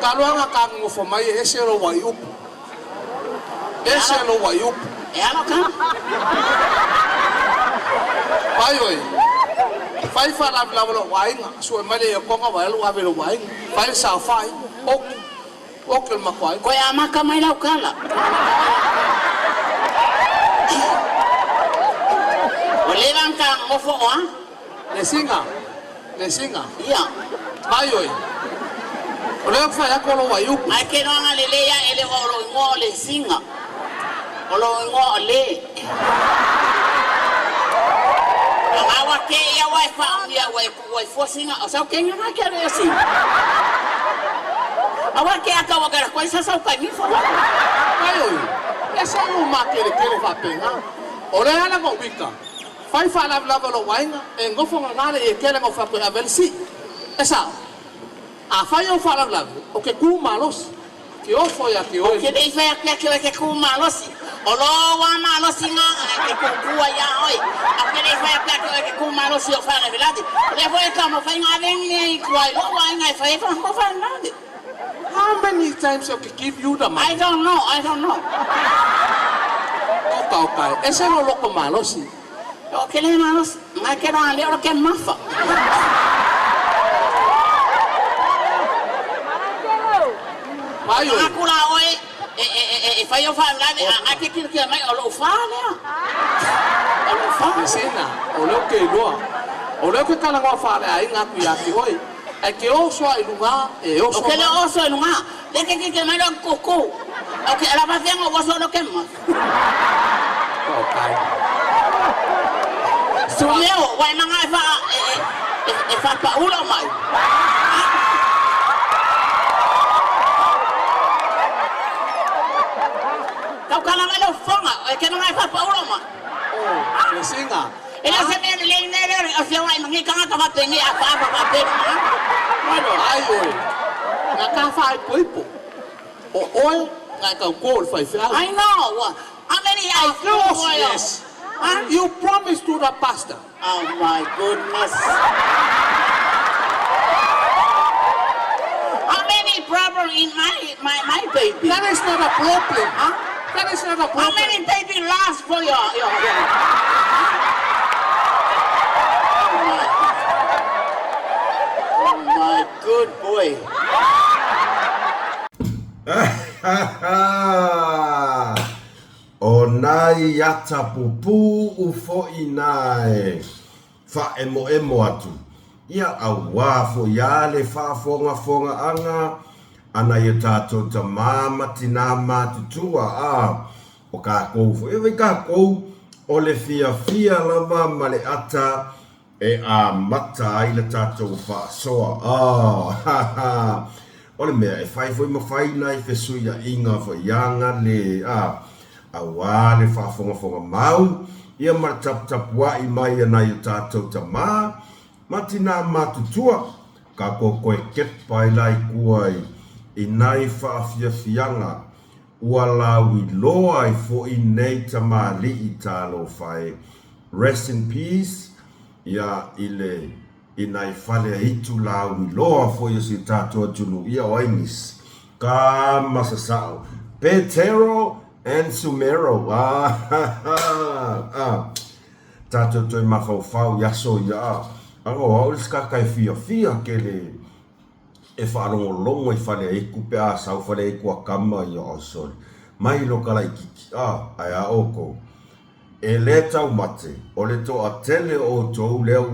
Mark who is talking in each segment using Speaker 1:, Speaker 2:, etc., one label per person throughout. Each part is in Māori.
Speaker 1: Kaluanga kang ngofo mai esero waiup. Esero waiup.
Speaker 2: Ano ka?
Speaker 1: Pai oi. Pai fala blablo wainga. Su male ko nga walu abelo wainga. Pai sa fai. Ok el makwai.
Speaker 2: Ko ya maka mai lau kala. Ulilang ka ngofo wa?
Speaker 1: Lesinga.
Speaker 2: Iya.
Speaker 1: Pai oi. Ulang fa ya ko lo waiup.
Speaker 2: Ai ke no nga leleya ele olo ngo le singa. Olo ngo le. Awa ke ya wifi ya wifi singa. O sa ke nga ke re singa. Awa ke aka wa gara ko sa ka mi fo.
Speaker 1: Pai oi. Esa no makere fa penga. Ore ala ko wika. Pai fa la blablo wainga. Ngofo ngale e kele ngo fa ko avelsi. Esa. Afai o fala blablo. O que ku malos. Que o foi a que hoje.
Speaker 2: Que dei vai que ku malos. Olo wa malos nga que ku ya oi. A que dei vai que ku malos o fa na verdade. Le foi como foi nga ven ni kwai lo wa nga foi fa nada.
Speaker 1: How many times I can give you the money?
Speaker 2: I don't know.
Speaker 1: Okay. Ese no lo con malos sí.
Speaker 2: O que le malos, ma que no ale o que mafa.
Speaker 1: Mayo.
Speaker 2: Akula oi fai o fa la que que mai o lo fa ne. O lo fa
Speaker 1: Sina, o lo que lo. O lo que kala ngo fa ai nga ku ya ki oi. Ai que o so ai lunga e o so.
Speaker 2: O que le oso lunga. De que mai lo coco. O que la va bien o so lo que ma.
Speaker 1: Okay.
Speaker 2: Sumeo, wai mga fa pa ulo mai. Kau kana mai lo fonga, que mga fa pa ulo mai.
Speaker 1: Oh, lesinga.
Speaker 2: Ela se me le nere, o sea, wai mga kanga ka patengi apa pa.
Speaker 1: Bueno, ai oi. Nga ka fa ai poipo. O oi nga ka ko fa fa.
Speaker 2: I know. How many I do?
Speaker 1: Yes. You promised to the pastor.
Speaker 2: Oh my goodness. How many problem in my baby?
Speaker 1: That is not a problem.
Speaker 2: Huh?
Speaker 1: That is not a problem.
Speaker 2: How many baby last for your Oh my good boy.
Speaker 3: O nai yata pupu u fo inai fa emo atu ia awa fo yale fa fonga anga ana ye tato ta mama tinama tutua o ka kou fo e ka kou o le fia lava male ata e a mata ai le tato fa soa o le mea e fai foi mawhai nai fe suia inga fo yanga le awa le whaafonga mau ia maratap wa i mai ana i tātou ta mā matina matutua ka koe ket pai lai kuai i nai whaafiafianga ua lawi loa i fo i nei ta mā li i tālo whai rest in peace ia i nai whale hitu lawi loa fo i si tātou tunu ia o English ka masasao Petero and Sumero tato toi mafau yaso ya ako au ska kai fia kele e wharongo longo i whale e kupe a sau whale e kua kama i o sori mai lo kala i kiki ai a oko e le tau mate o le to a tele o tou leo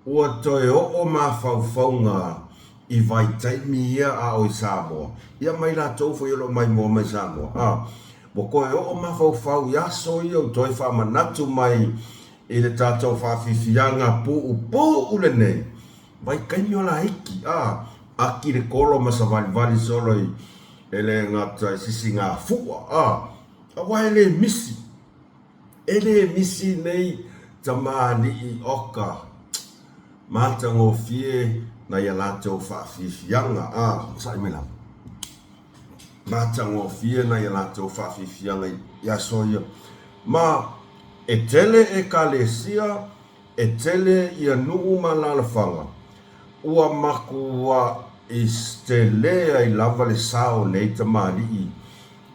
Speaker 3: ua toe o mafau ngā i vai taimi ia a o i Samoa. Ia mai la tau fo ilo mai mo mai Samoa. Mo koe o mafau yaso ia o toi wha manatu mai i le tātou whawhiwhianga pu le nei. Vai kainio la hiki. Aki le kolo masa vali solo i ele ngata sisi ngā fua. Awa ele misi. Ele misi nei tamani i oka. Mata ngō fie na ia lātou whaafifianga, sai me lau. Mata ngō fie na ia lātou whaafifianga ia soia. Ma, e tele e kalesia, e tele ia nuu ma lalawhanga. ua makua istelea I lava le sao nei tamali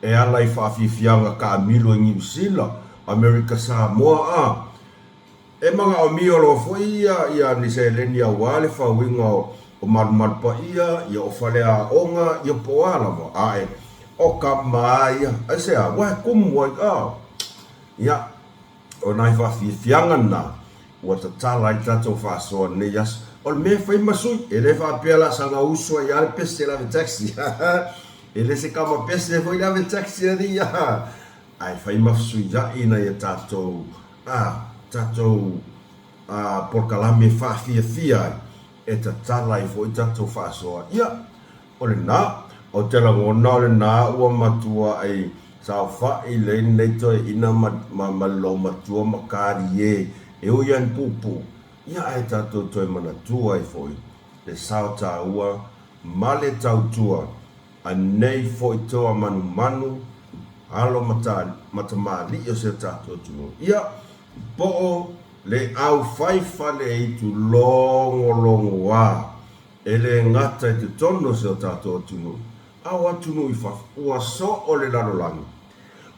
Speaker 3: e ala I whaafifianga ka milo I New Zealand, America Samoa e mga o miolo fo ia ni se leni a wale whawinga o marumaru pa ia o whalea onga ia poala mo ae o ka maia ai se a wae kumu ai ia o nai whaafifianga na ua ta tala I tatou whaasoa ne yas o le mea whai masui e le whaapela sanga usua I ale pese lave taxi e le se kama pese whai lave taxi ari ai whai masui ya ina ia tatou tatou porkalame whaafia e ta tala I fo I tatou whaasoa ia o le nā o te langona o le nā ua matua ai sao whai le nei toi ina malo matua makari e o ian pupu ia ai tatou toi manatua I foi le sao tā ua ma le tautua a nei foi toa manu alo matamali o se tatou tunu ia po le au faifa le I tu longo e le ngata I te tono se o tatou tunu au atunu I ua so o le lalolangi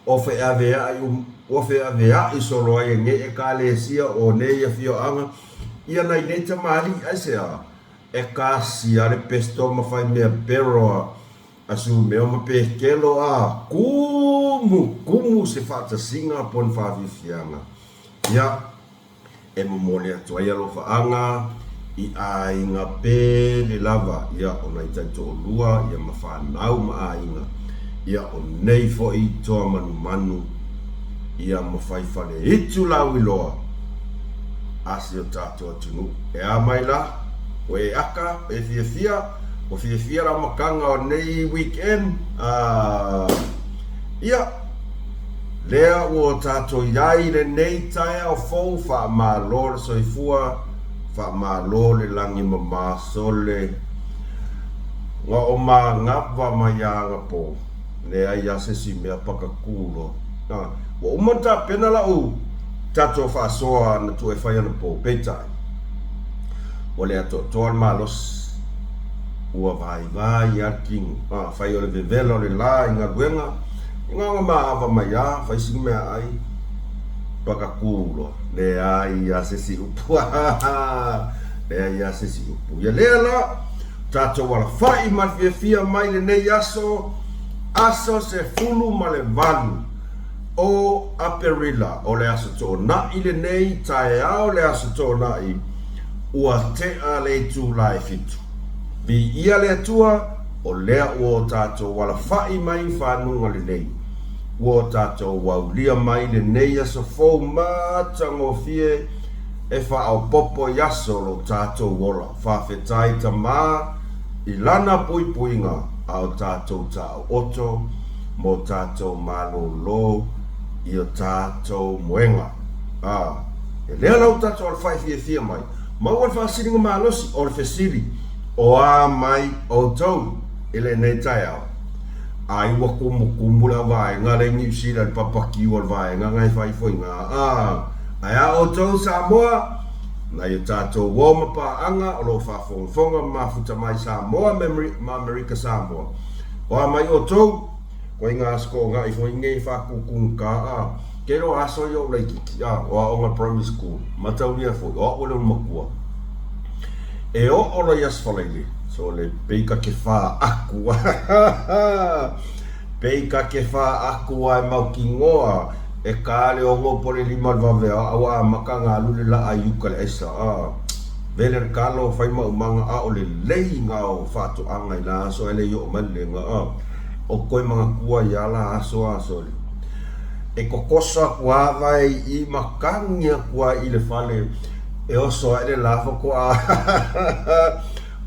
Speaker 3: o fe avea I solo ai nge e ka le sia o ne ia fio anga ia nai nei tamali ai se e ka sia le pesto ma fai mea pero asu mea ma pekelo kumu se fata singa pon whaafifianga ia e momole atu ai alofa anga I ainga pe le lava ia o nai taito o lua ia ma whanau ma ainga ia o nei fo I toa manu ia ma whaifale itu lau I loa asi o tato atunu e a mai la o e aka e fia la makanga o nei weekend ia lea o tato iai le nei taia o fou wha malo le soifua wha malo le langi mama sole nga o ma ngapa mai anga po lea ia se si mea pakakulo wa umanta pena la u tato wha soa na tu e whai ana po peitai o lea toa malos ua vai aking whai o le vevela o le la inga guenga inga maava mai a whai singi mea ai pakakulo lea ia se si upu lea ia se si upu ia lea la tato wala whai mawhiawhia mai le nei aso se fulu ma le valu o aperila o le aso tō na I le nei tae ao le aso tō na I ua te a le tu lai fitu vi ia le atua o lea ua tato wala whai mai whanunga le nei ua tato waulia mai le nei aso fau matango fie e wha popo yaso lo tato wola whawhetai ta maa I lana puipuinga au tato tau oto mo tato malo lo I o tato moenga e lea lau tato al whai fia mai mau al whaasiringa malosi o le fesiri o a mai o tau ele nei tai au ai wa kumu la vai nga le New Zealand papaki o vai nga ngai fai foi nga ai a o tau Samoa na i tato woma pa anga o lo whafonga mafuta mai Samoa ma America Samoa o a mai o tau ko inga sko nga I foi ngai whakukung ka kero aso yo le kiki o a onga primary school mataunia foi o le makua e o lo yas falele so le peika ke fa aku ai mau kingoa e kale o ngopo le lima vave awa makanga lule la ayuka le esa veler kalo fai mau manga o le lei nga o fatu anga ila so ele yo male nga o koi manga kua yala aso le e kokosa kua vai I makanga kua I le fale e oso ele lava kua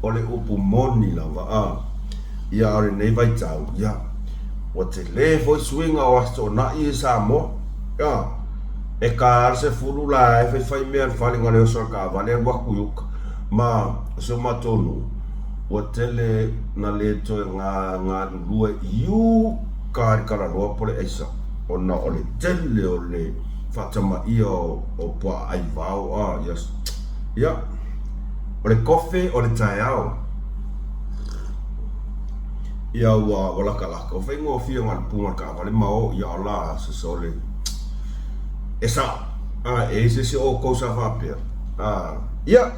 Speaker 3: o le upu moni lava ia ore nei vai tau ia o te le foi swinga o asto na I Samoa e ka arse furu la e fai mea fale ngale oso ka vale wakuyuka ma so matonu o tele na le to nga lue iu kara loa pole esa o na o le tele o le fatama ia o pa ai vau yes ia o le kofe o le taeao. Ia ua wala kalaka. O whaingo fia ngā punga ka wale mao ia o la se sole. E sa. E se o kousa whapea. Ia.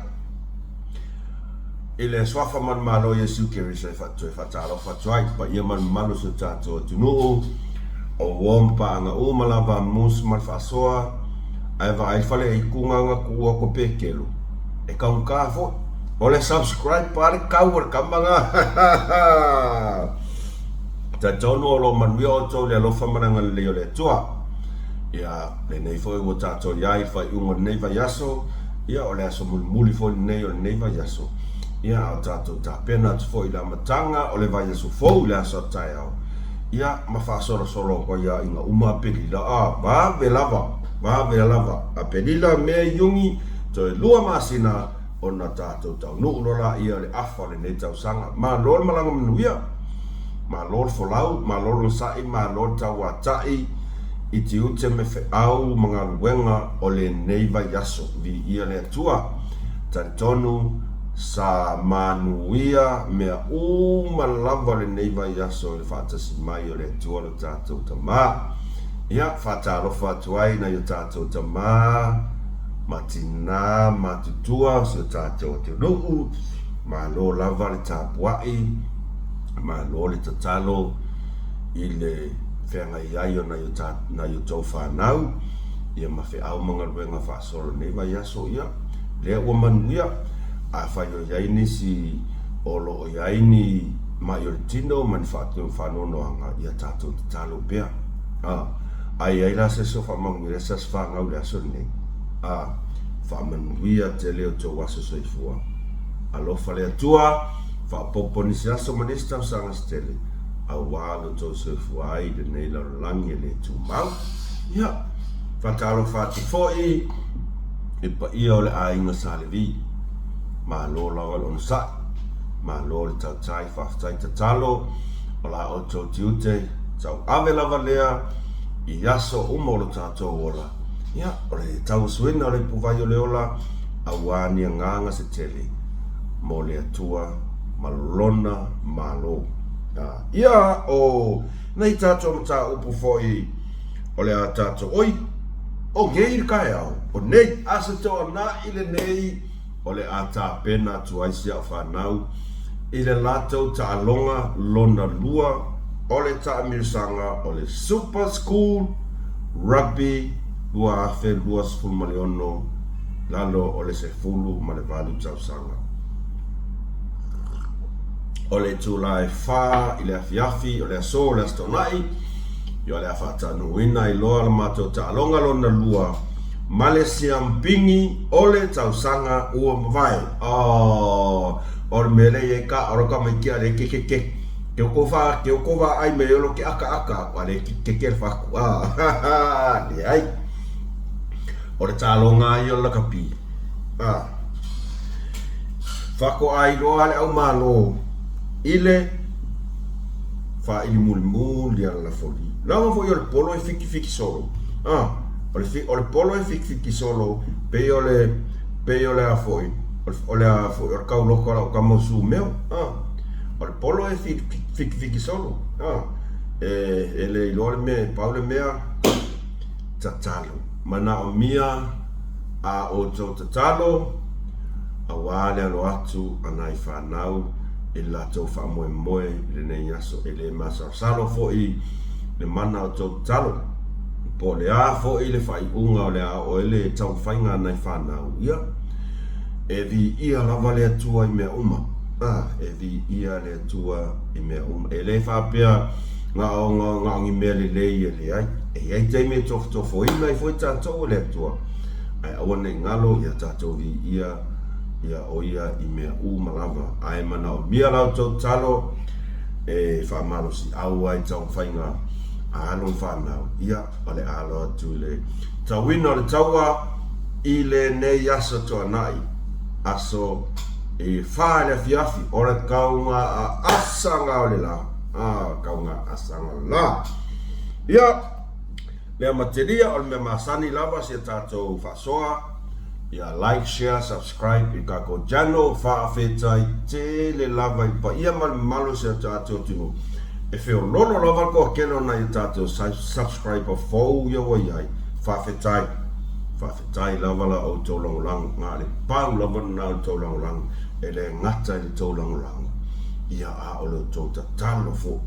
Speaker 3: Ile swafa man malo Yesu kiri se whatalo whatuai. Pa ia man malo se tato tunuu. O wompa anga umalawa mus man whasoa. Aiva ai whale i kunganga kua ko pekelu. E kaun kafo. Ole subscribe pare kawar kamanga. Ta tono o manuia o tau le alofa maranga leo le tua. Ia le nei foi o tato iai fai ungo nei vai yaso. Ia o le aso muli foi nei o le nei vai yaso. Ia o tato ta pena tu foi la matanga o le vai yaso foi le aso tai au. Ia ma fa solo ko ia inga uma pelila ba velava a pelila me yungi to lua masina ona tato tau no lola ia le afa le nei tau sanga ma lol malanga manuia ma lol folau ma lol sai ma lol tau atai i te ute me fe au mga luenga o le nei vai yaso vi ia le tua tonu sa manuia mea malava le nei vai yaso le fatasi mai o le tua le tato tama ia fatalo fatuai na yo tato tama matina matutua se tato te nuu ma lo lava le tapuai ma lo le tatalo i le whenga iaio na yo tau whanau ia ma whi au mga luenga whasoro nei vai aso ia lea ua manuia a whai o iaini si olo o iaini mai o le tino mani whatu whanono anga ia tato tatalo pia ai la se so whamangu le sas whangau le aso nei whamanuia te leo tō waso soifua. Alofa le atua, whapoponi se aso manista o sanga stele. A walo tō soifua ai de nei lau langi e le tū mau. Ia, whatalo whati fōi, e pa ia o le ainga sa le vi. Ma lo lawa lon sa, ma lo le tau tai whaftai tatalo, o la o tō tiute, tau ave lava lea, i aso umolo tātou ola. Ia, o le tau suena o le puwai o le ola, a wānia nganga se tele, mo le atua, malona, malo. Ia, o, nei tātou mata upu foi, o le a tātou, oi, o ngeir kai au, o nei, asa toa na ile nei, o le a tā pena tu aisia o whanau, ile lātou ta alonga, lona lua, o le ta mirsanga, o le super school, rugby, lua afe, lua sifulu maleono, lalo o le sefulu ma le valu tausanga. O le tula e wha, i le afiafi, o le aso, o le astonai, i o le awhatanuina i loa la mato ta alonga lona lua, ma le siampingi o le tausanga ua mawai. O le mele e ka, oroka mai kia le kekeke. Ke okova ai me yolo ke aka, wa le kekeke le whaku. Le ai. O le tālonga i o la kapi. Whako ai loa le au malo. Ile wha ili muli ala la foli. Lawa fo i o le polo e fiki solo. O le polo e fiki solo. Pe o le a foi. O le a foi. O le kau loko ala o kamosu meo. O le polo e fiki solo. E le ilo le me, pau le mea. Tatalo. Mana o mia a o tau tatalo a wale alo atu anai whanau e la tau whamoe le nei aso e le masa salo fo i le mana o tau tatalo po le a fo i le whai unga o le a o ele tau whainga anai whanau ia e vi ia lava le atua i mea uma e vi ia le atua i mea uma e le whapea nga ngi mele le le ai e ai te me tofo ina i foi tātou le atua ai awana i ngalo ia tātou vi ia o ia i mea malava ai mana o mia lau tau talo e whamaro si au ai tau whainga a alon whanau ia o le alo atu le tau wina o le taua i le nei asa toa nai aso e wha le fiafi o le kaunga a asanga o le la kaunga asanga la ia lea materia o le mea masani lava si tātou whasoa Ia like, share, subscribe, I kako jano, whaafetai, te le lava I pa ia malo se tātou tino. E whio lono lava ko keno na I tātou subscribe a fau ia wa iai, whaafetai lava la o tau langulang, ngā le pau lava na o tau langulang, e le ngata I tau langulang. Ia a o le tau tatalo fo,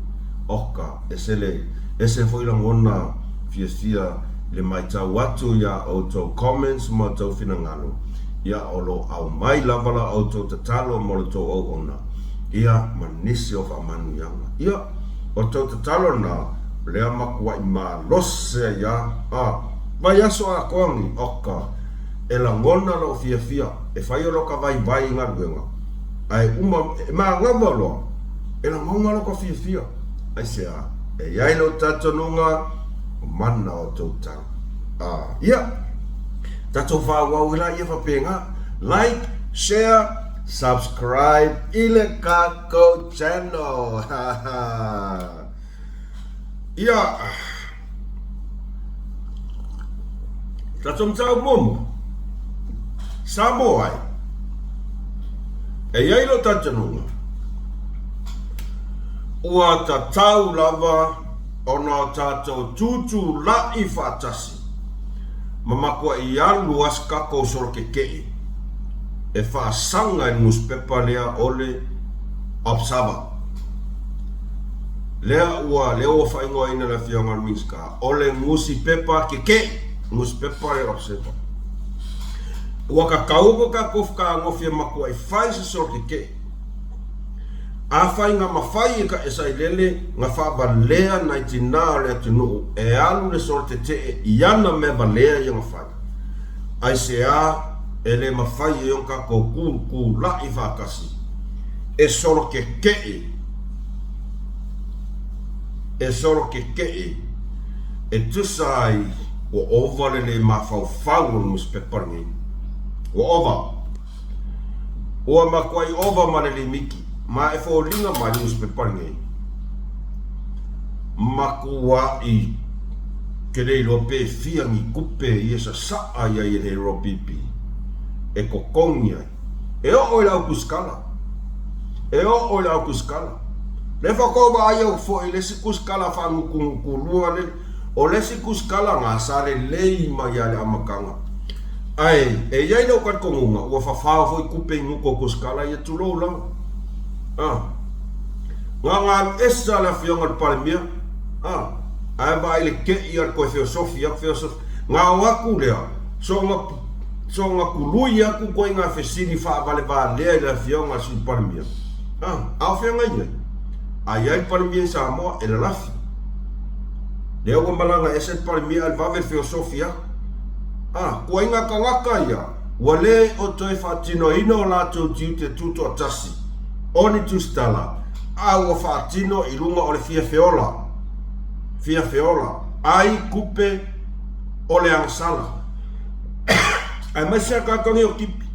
Speaker 3: oka, e se fo ilang ona fia le mai tau atu ia o tau comments ma tau finangalo. Ia o lo au mai lava la o tau tatalo mo le tau au ona. Ia manisi o whamanu ianga. Ia o tau tatalo na lea makua I ma lose ia. Vai aso a koangi oka. E la ngona lo fia. E whai o loka vai ngā ruenga. Ai uma, e maa ngama loa. E la ngonga loka fia. Ai se a. E iai lo tatonunga. Mana o tau tau. Ia. Tatou whāwau ila ia whapenga. Like, share, subscribe. Ile kako channel. Ia. Tatou tau momu. Samo ai. E iai lo tatonunga. Ua tatau lava. Ona tātou tūtū la I whātasi. Mamakua I alu askako soro ke kei. E whaasanga I newspaper lea ole observer. Lea ua leo whaingoa ina la whionga minska. Ole ngusi pepa ke kei. Newspaper le observer. Ua ka kauko ka kofka ngofia makua I whaisa soro ke kei. A whai ngā mawhai ka esai lele ngā whabalea nai tina le atunu e alu le sorte te I ana me balea I ngā whai. Ai se a e le mawhai e onka ko kū la I whakasi. E soro ke kei. E soro ke kei. E tusai o ova le mawhau mus peparingi. O ova. Oa makwai ova ma le miki. Ma e fo linga ma mus peparingi. Makua I kere lo pe fiangi kupe I esa saa ia I le ropipi. E kokongi ai. E o ila kuskala. E o ila kuskala. Le whakova ai au fo I lesi kuskala whangu kulua le. O lesi kuskala ngā sare lei ma ia le amakanga. Ai, e iai lau kat kongunga. Ua whawhao fo I kupe nguko kuskala ia tulou lau. Ngā esa la whionga parimia. Ai ba ile ke ia ko filosofia. Ngā waku lea. So ngā kului aku ko ngā fesini wha vale ba lea la whionga si parimia. Au whionga ia. Ai ai parimia sa moa e la lafi. Lea ua malanga esa parimia al vave filosofia. Ko inga kawaka ia. Ua le o toi whatino ino la tau tiu te tuto atasi. Oni tustala. Au o whaatino I runga o le fia feola. Ai kupe o le angsala. Ai maisia kakangi o kipi.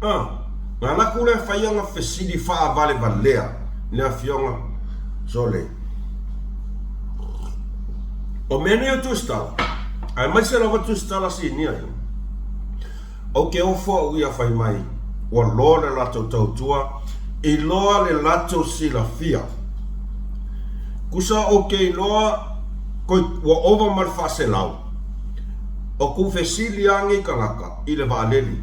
Speaker 3: Ngā laku le whaianga whesidi wha vale valea. Nea fionga sole. O mene o tustala. Ai maisia lawa tustala si nia. O ke ofo uia whai mai. Ua loa le lato tautua. I loa le lato sila fia. Kusa o ke I loa koi ua ova mal fase lau. O ku fesili angi kalaka. I le vaaleli.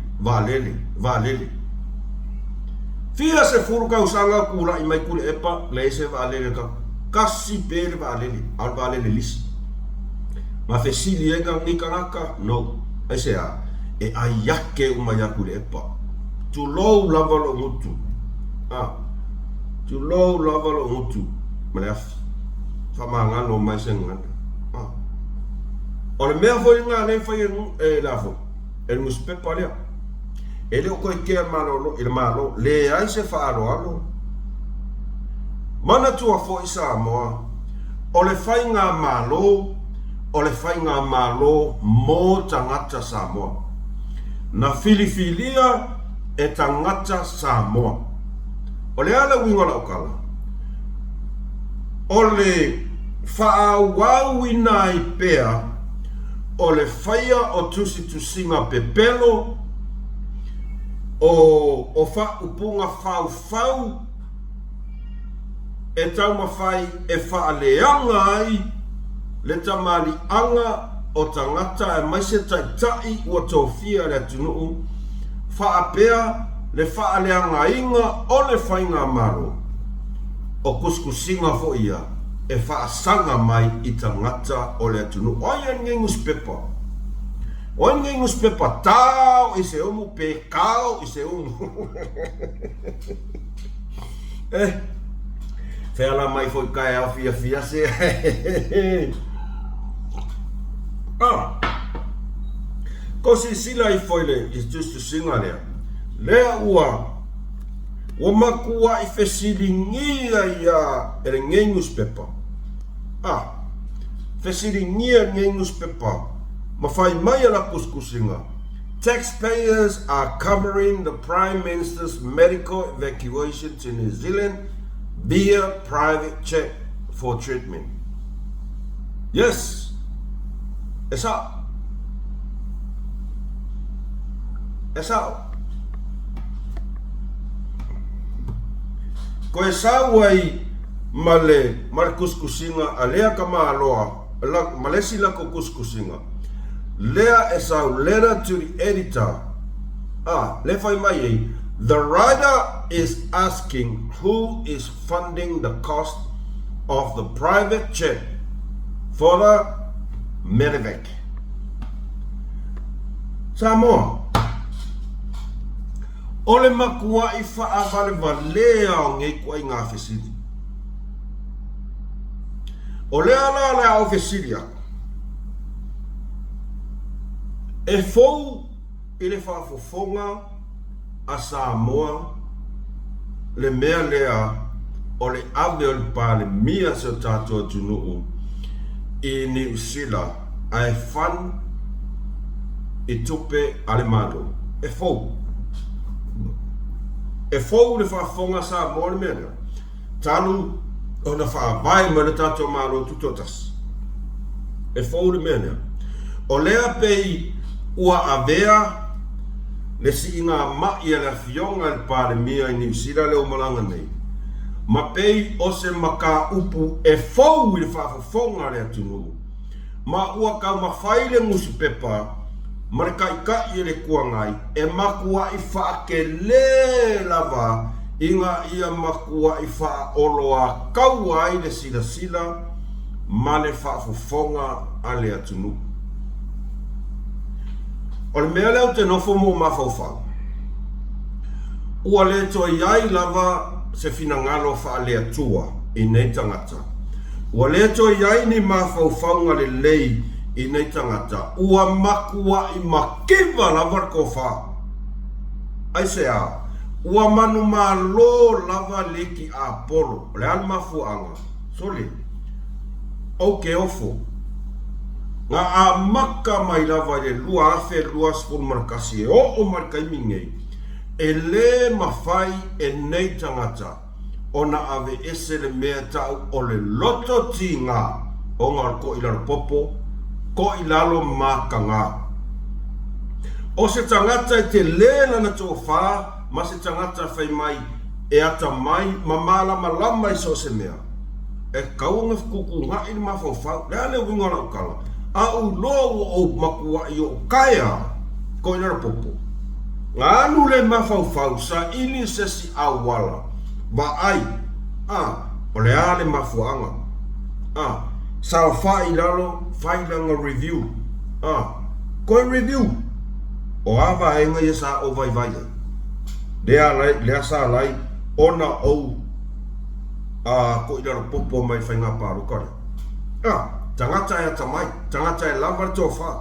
Speaker 3: Fia se furuka usanga kura I mai kule epa. Le se vaaleli ka. Kasi pere vaaleli. Al vaaleli lisi. Ma fesili ega ngi kalaka. No. Ai se a. E ayake umaya kule epa. Tu lou lava lo mutu. Tu lou lava lo mutu. Maleafi. Whamangano mai se ngana. O le mea foi ngā nei whai e lafo. E muspepa lea. E leo koe kea malolo. I le malo. Le ai se whaaro alo. Mana tua fo I Samoa. O le whai ngā malo. O le whai ngā malo. Mō tangata Samoa. Na filifilia e tangata Samoa. O le ala winga la ukala. O le whaawau ina I pea o le whaia o tusinga pepelo, o wha upunga whau, e tau mawhai e wha leanga ai, le tamali anga o tangata e maise tai ua tōwhia le tunuu, wha apea le wha leanga inga o le whainga maro, o kuskusinga fo ia, e wha sanga mai I tangata o le tunuu. Oia ngai newspaper. Oia ngai newspaper tau I se umu pe kao I se umu. Wheala mai foi kai au fia se. Ko si sila I foi le is just to singa lea. Lea ua makua I fesilingia ia ele ngai newspaper. Fesilingia ngai newspaper. Mawhai mai ala kuskusinga. Taxpayers are covering the Prime Minister's medical evacuation to New Zealand via private check for treatment. Yes. Esa. Ko esa wai male kuskusinga alea kama aloa malesi la ko kuskusinga lea esa letter to the editor le fai mai the writer is asking who is funding the cost of the private jet for the medevac. Samoa ole makua I wha vale valea o ngei kua I ngā whesiri. O lea la o whesiri aku. E fou I le whaafofonga a Samoa le mea lea o le ave o le pāle mia se o tātua tunuu I New Zealand ai fan I tupe ale malo. E fou. E fou le whaafonga Samoa le mea. Talu o na whaavai ma le tātua malo tutotas. E fou le mea. O lea pei ua avea le si inga mai a le fionga le pāle mia I New Zealand le o malanga nei. Ma pei o se maka upu e fou I le whaafonga le atunu. Ma ua ka mawhai le ngusi pepa ma le kai le kuangai e makua I whaake le lava inga ia makua I wha oloa kaua I le sila ma le whaafonga a le atunu. O le mea leo te nofo mo mawhauwhau. Ua le toa iai lava se finangalo wha le atua I nei tangata. Ua le toa iai ni mawhauwhaunga le lei I nei tangata. Ua makua I makiva lava ko wha. Ai se a. Ua manu malo lava leki a Apollo. Le al mafuanga. Soli. Oke ofo. Nga a maka mai lava le lua afe lua spun markasi o markai mingei. E le mawhai e nei tangata. Ona ave ese le mea tau o le loto tinga. O ngar ko ilaro popo. Ko ilalo maka ngā. O se tangata e te lela na tō wha. Ma se tangata whai mai. E ata mai mamala malama I so se mea. E kaunga kuku ngā ili mawhauwhau. Lea le wingona ukala. Au loa o makua I o kaya ko inara popo. Ngā anu le mawhauwhau sa ili sesi awala. Ba ai, o le ale mafuanga. Sa whai lalo, whai langa review. Ko review. O awa e ngai sa o vai vai. Lea sa lai, ona o ko inara popo mai whai ngā paru kare. Tangata e tamai, tangata e lava tō wha.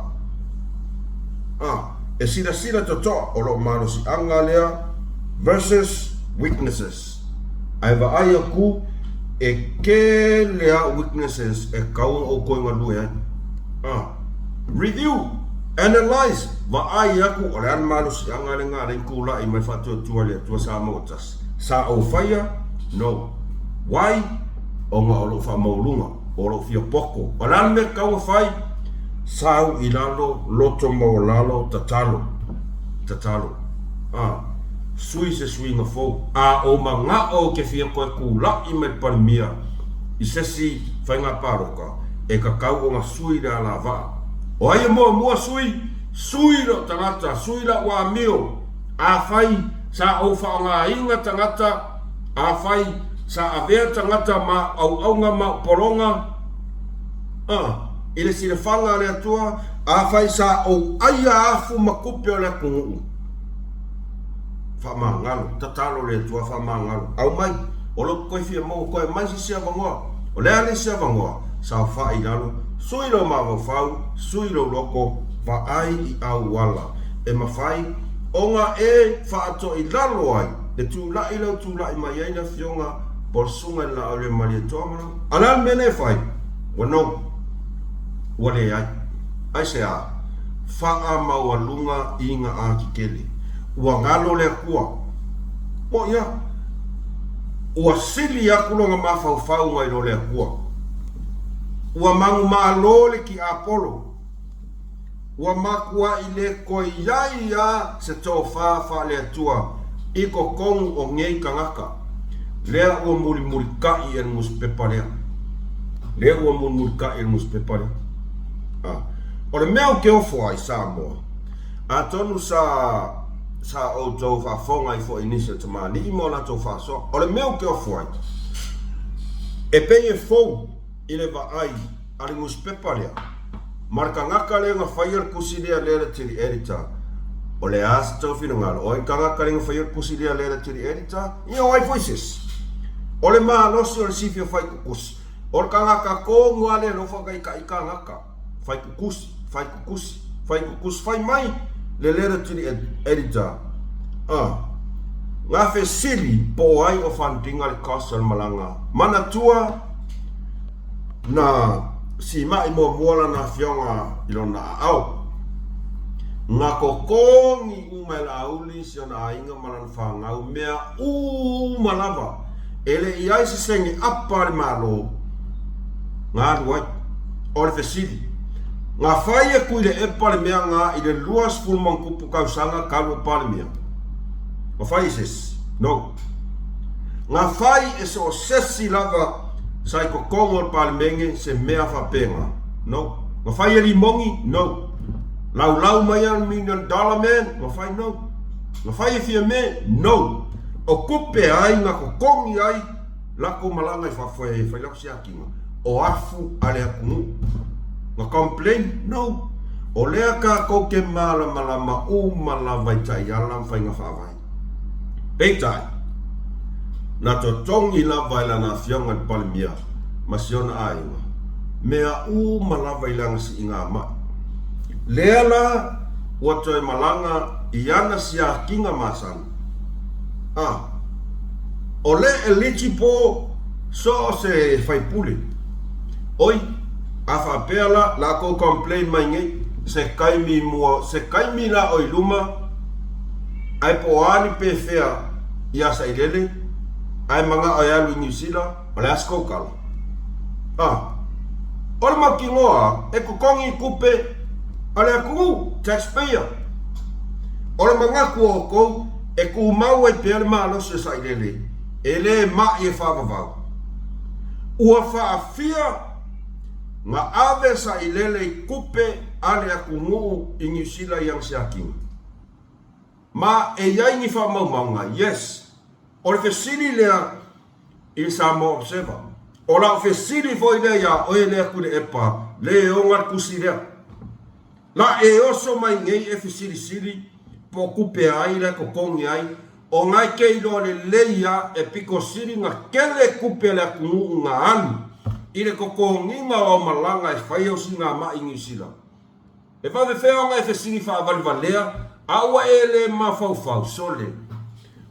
Speaker 3: E sira tō toa o lo maro si anga lea versus weaknesses. Ai wa ai aku e ke lea weaknesses e kaunga o koinga lue ai. Review, analyze, wa ai aku o le an maro si anga le ngā renkula I mai whatua tua lea tua sa motas. Sa au whaia? No. Why? O ngā o lo wha maulunga. O lo fia poko. O lan me kaua whai, sau ilalo loto mo lalo tatalo sui se sui nga fo o manga o ke fia ko kula I me palmia I sesi fainga paroka e ka kau o nga sui da lava o ai mo sui lo tangata sui la wa mio a fai sa o fa nga inga tangata a fai sa avea tangata ma au nga ma poronga ile sile fanga le atua a fai sa o aia afu makupe o le kungu fa mangalo tatalo le atua fa mangalo au mai o lo koe fia mo koe mai si sia vangoa o le ale sia vangoa sa fa I lalo sui lo ma fau sui lo loko fa ai I au wala e mafai onga e fa ato I lalo ai le tu la I mai ai na fionga por sunga la ole mali toma ala mene fai wono wale ai se a fa mawalunga inga a kikele ua ngalo le kua o ia ua sili akulonga mafau ngai lo le kua ua mangu malole ki Apollo ua makua ile koi ia se tofa le tua iko kongu o ngei kangaka lea ua muli kai en muspepa lea lea ua muli kai en muspepa lea o le mea o ke ofo ai Samoa a tonu sa o tau whafonga I fo inisa tama ni imo na tau whaso o le mea o ke ofo ai e pei e fou I le va ai a le muspepa lea marka ngaka le nga whaiar kusilea lera tiri edita o le asa tau whina ngalo o i ka ngaka le nga whaiar kusilea lera tiri edita I o ai voices o le maa losi o le sifi o whai kukusi o le ka ngaka ko ngua le lofa kai ka I ka ngaka fai kukusi fai mai le lera tiri edita nga fe sili po ai o fantinga le kosal malanga mana tua na si mai mo mola na fionga ilona au nga kokongi umela uli siona inga malan fanga mea malava ele iai se sengi apa le malo nga duai o le fe sili nga fai e kuile e pale mea nga I le luas fulman kupu kausanga kalu pale mea nga fai ses no nga fai e se o sesi lava sa I kokongo pale menge se mea fa penga no nga fai e limongi no lau maya $1 million man nga fai no nga fai e fia me no o kupe ai nga kokongi ai lako malanga I fai lako si akinga o afu ale akumu nga complain no o lea ka ko ke malama malava tai alam fai nga whawai peitai na to tongi la vai la na fionga palmia masiona ainga mea malava ilang si inga ma lea la wato malanga iana sia kinga masan o le eligible so se fai puli oi afa pela la ko complain mai ngai se kaimi la oi luma ai poani pe fea ia sa ilele ai manga ai alu New Zealand ole asko kala ol makingoa e kukongi kupe ale ku taxpayer ol manga ku ko e ku mau e pe malo se sa ilele ele ma e fa va ua fa afia nga ave sa ilele kupe ale akungu I New Zealand yang siaking ma e yai ni fa maunga yes o le fesili lea I Samoa observer o la fesili foi lea ya o ele akune epa le o ngar kusi lea la e oso mai ngei e fesili po kupe ai le kokongi ai o ngai kei lo le leia e piko siri nga kele kupe le akungu nga alu I le kokongi nga o malanga e fai o singa ma I New Zealand e fa ve feo nga e fesili fa valvalea awa ele ma fau sole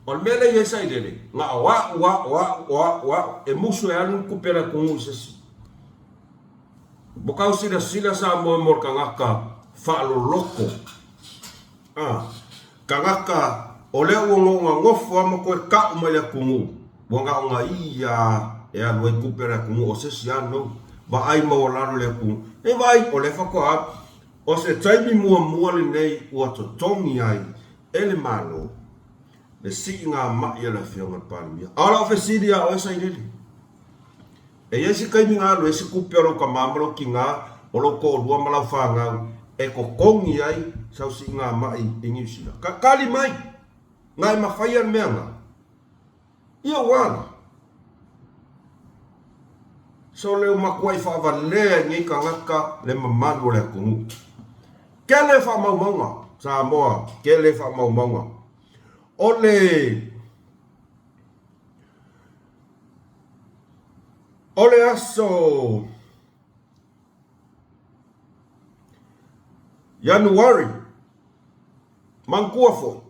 Speaker 3: o mele yesa ilele nga wa e musu e anu kupera kungu sesi bokau sila sa mo kangaka fa lo loko kangaka ole wo ngofo amo ko ka umale kungu wanga ia e anu kupera kungu o sesi ano ba ai mo lalo le kungu e vai ole fa ko O se taimi mua le nei ua totongi ai ele malo. Le si ngā mai ala whionga palimia. Ala o fesiri a o esa irili. E yesi kaimi ngā lo esi kupe alo ka mamalo ki ngā o lo ko lua malau whangau. E ko kongi ai sau si ngā mai ingi usila. Ka kali mai. Ngā e mawhaian mea ngā. Ia wana. So leo makuai whaawalea ngi ka ngaka le mamanu le kungu. Kele wha maumaunga. Sa moa. Kele wha maumaunga. Ole aso Januari mangkua fo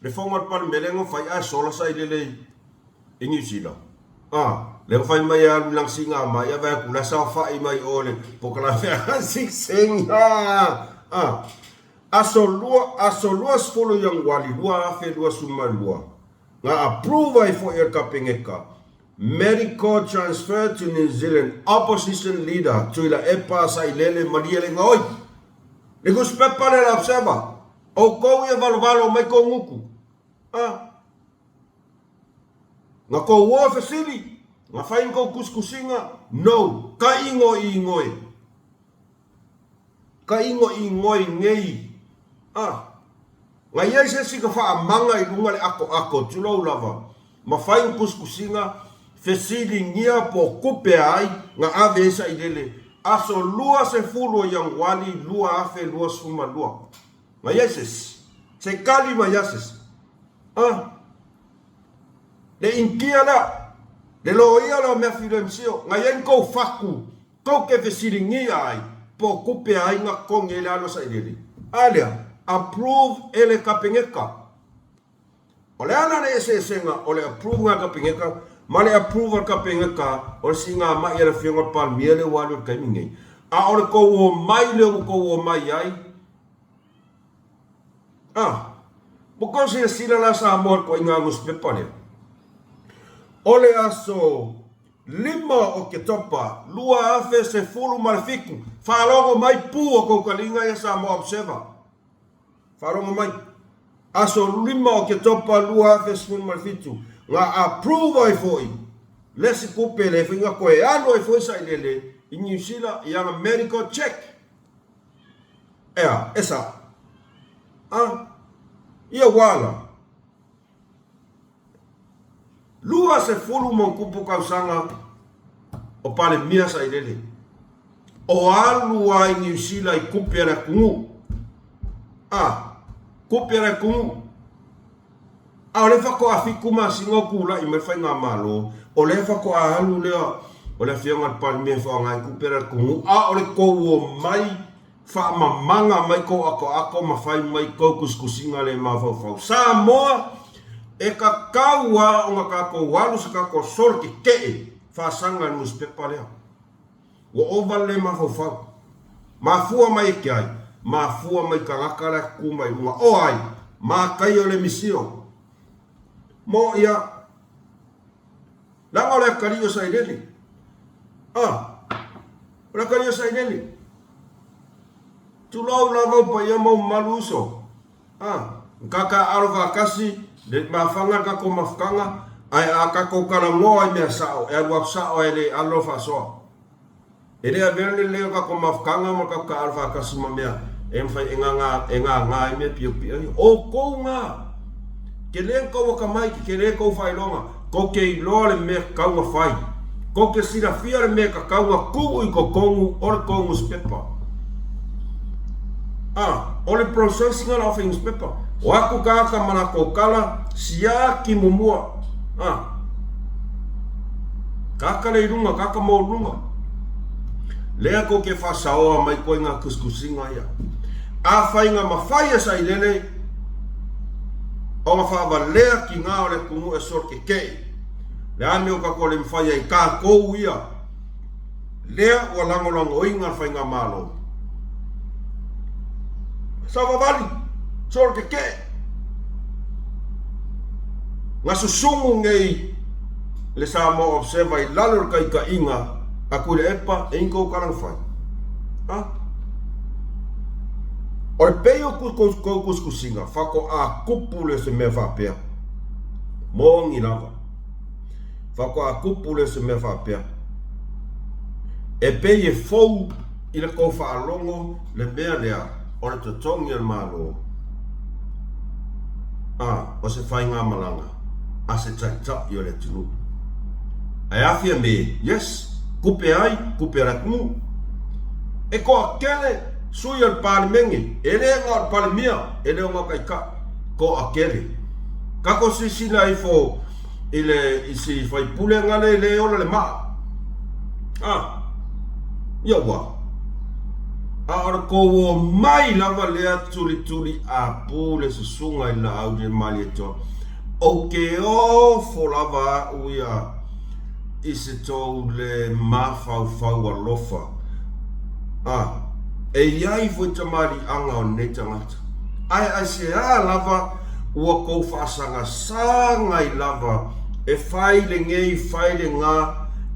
Speaker 3: le fonga pan melengo fai aso la sai lele New Zealand le fai mai a lang singa mai a va kula sa fai mai ole pokala fa sing aso lua sfolo yang wali lua afe lua suma lua nga approve ai fo el kapengeka medical transfer to New Zealand opposition leader tuila epa sa ilele mariele ngoi le gus pepa le observa o ko e valo mai ko nguku nga ko wo fasili nga fai ko kuskusinga no ka ingo ingoi ngei nga yese sika fa manga I lunga le ako tulo lava ma fai kuskusinga fesili ngia po kupe ai nga ave esa idele aso lua se fulo yang wali lua afe lua suma lua nga yeses se kali ma yeses le inkia la le loia la me filemsio nga yen ko faku ko ke fesili ngia ai po kupe ai nga kongele alo sa idele alia approve ele kapengeka ole ana le senga ole approve nga kapengeka male approve kapengeka ole singa mai ele fianga pal miele walu kamingi ole ko wo mai le ko wo mai ai porque se sila la sa amor ko inga gus pepale ole aso lima o ke topa lua afe se fulu malfiku fa logo mai pu ko kalinga ya sa mo observa farongo mai aso lima o ke topa lua fesfun malfitu nga approve ai foi lesi kupe le finga ko e ano ai foi sa ilele in New Zealand yang medical check esa ia wala lua se fulu mon kupu kausanga o pale mia sa ilele o alu ai New Zealand kupe la kungu kopera kungu ole fa ko afiku ma singo kula I me fa nga malo ole fa ko alu le ole fianga pa me fa nga kopera kungu ole ko wo mai fa manga mai ko ako ma fa mai ko kuskusinga le ma fa sa mo e ka kaua o ka ko walu sa ko sol ke fa sanga mus pepale wo ovale ma fa ma fu mai kai ma fua mai karakara ku mai uma ai ma kai ole misio mo ia la ole kario sai dele la kario sai dele tu lo lava pa ia mo maluso kaka alva kasi de ma fanga ka ko mafkanga ai aka ko kala mo ai me sao e wa sao ele alva so ele a verne le ka ko mafkanga mo ka alva kasi ma me em fai enga me pio o ko nga ke le ko ka mai ke le ko fai longa ko ke lo le me ka wa fai ko ke sira fia le me ka wa ku I ko kongu or kongu spepa ole processing la things spepa wa ku ka mana ko kala sia ki mumua ka le runga ka mo runga le ko ke fa sao mai ko nga kuskusinga ya fai nga mafai sa ilele o ma fa valea ki nga ole kumu e sor ke le ane o ka ko le mfai ai ka ko ia le o lango inga fai nga malo sa vali sor ke nga susungu ngei le sa mo observa I lalor kai ka inga aku le epa e inko karang fai O le pei o kuskusinga, whako a kupu le se mea whapea. Mōngi lava. Whako a kupu le se mea whapea. E pei e fou i le kou whaalongo le mea lea o le tatongi al malo. O se whai ngā malanga. A se taitap i o le tunu. Ai awhia me, yes, kupe ai, kupe rakmu. E koa kele, sui al palimengi, e lea ngā al palimia, e lea ngā kaika, ko a kele. Kako sisila i fo, i si whai pule ngale le ola le maa. Ia wa. Aora ko mai lava lea tuli a pule se sunga i la au de mali e toa. O ke o fo lava uia i se tau le mawhau alofa. E iai fo tamari anga o nei tangata. Ai se lava ua kou whaasanga sanga i lava e whaile ngei whaile ngā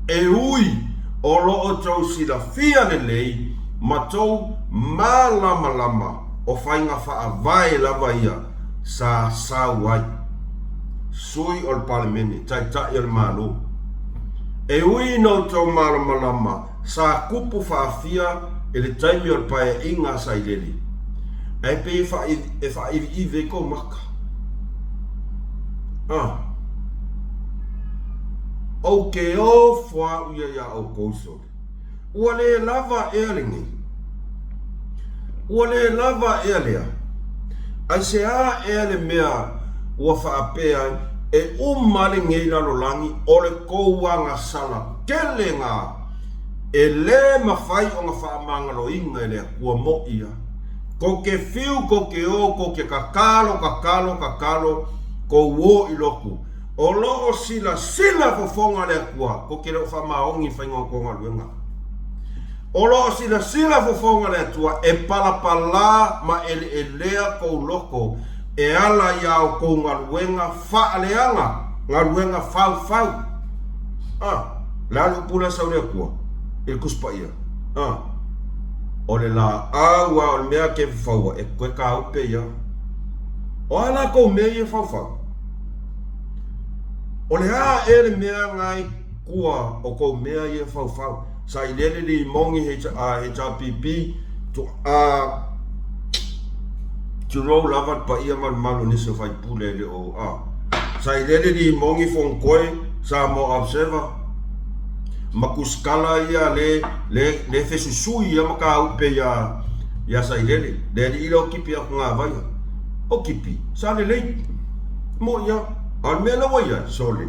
Speaker 3: e ui o loo tau sila fia le lei ma tau mā lama o whainga whaavai lava ia sa wai. Sui o le palemene, tai o le malo. E ui no tau mā lama sa kupu whaafia e le taimi o le pae inga sa i leli. E pe e whaivi i veko maka. O ke o wha uia ia o kousore. Ua le lava e alingi. Ua le lava e alea. Ai se a e ale mea ua whaapea e umale ngei lalolangi o le kouanga sala kele ngā. E le mawhai o ngā whaamangalo inga e lea kua mo ia. Ko ke fiu, ko ke o, ko ke kakalo, ko uo i loku. O loo sila fofonga lea kua, ko ke leo whamaongi whainga ko ngā luenga. O loo sila fofonga lea tua, e palapala ma e lea kou loko, e ala iau ko ngā luenga whaaleanga, ngā luenga fau. Lalu pula sau lea kua, il kuspa ia. O le la aua o le mea ke whaua, e koe ka upe ia. O ala kou mea i whau. O le haa e le mea ngai kua o kou mea i whau. Sa i lele li mongi he tapipi tu rou lavat pa ia malu niso whai pule le o Sa i lele li mongi fong koe sa mo observa. Makuskala ia le fesusui ia maka upe ia sa i lele. Le li ilo kipi aku ngā vai. O kipi, sa le lei. Mo ia. Al mea lawa ia, sole.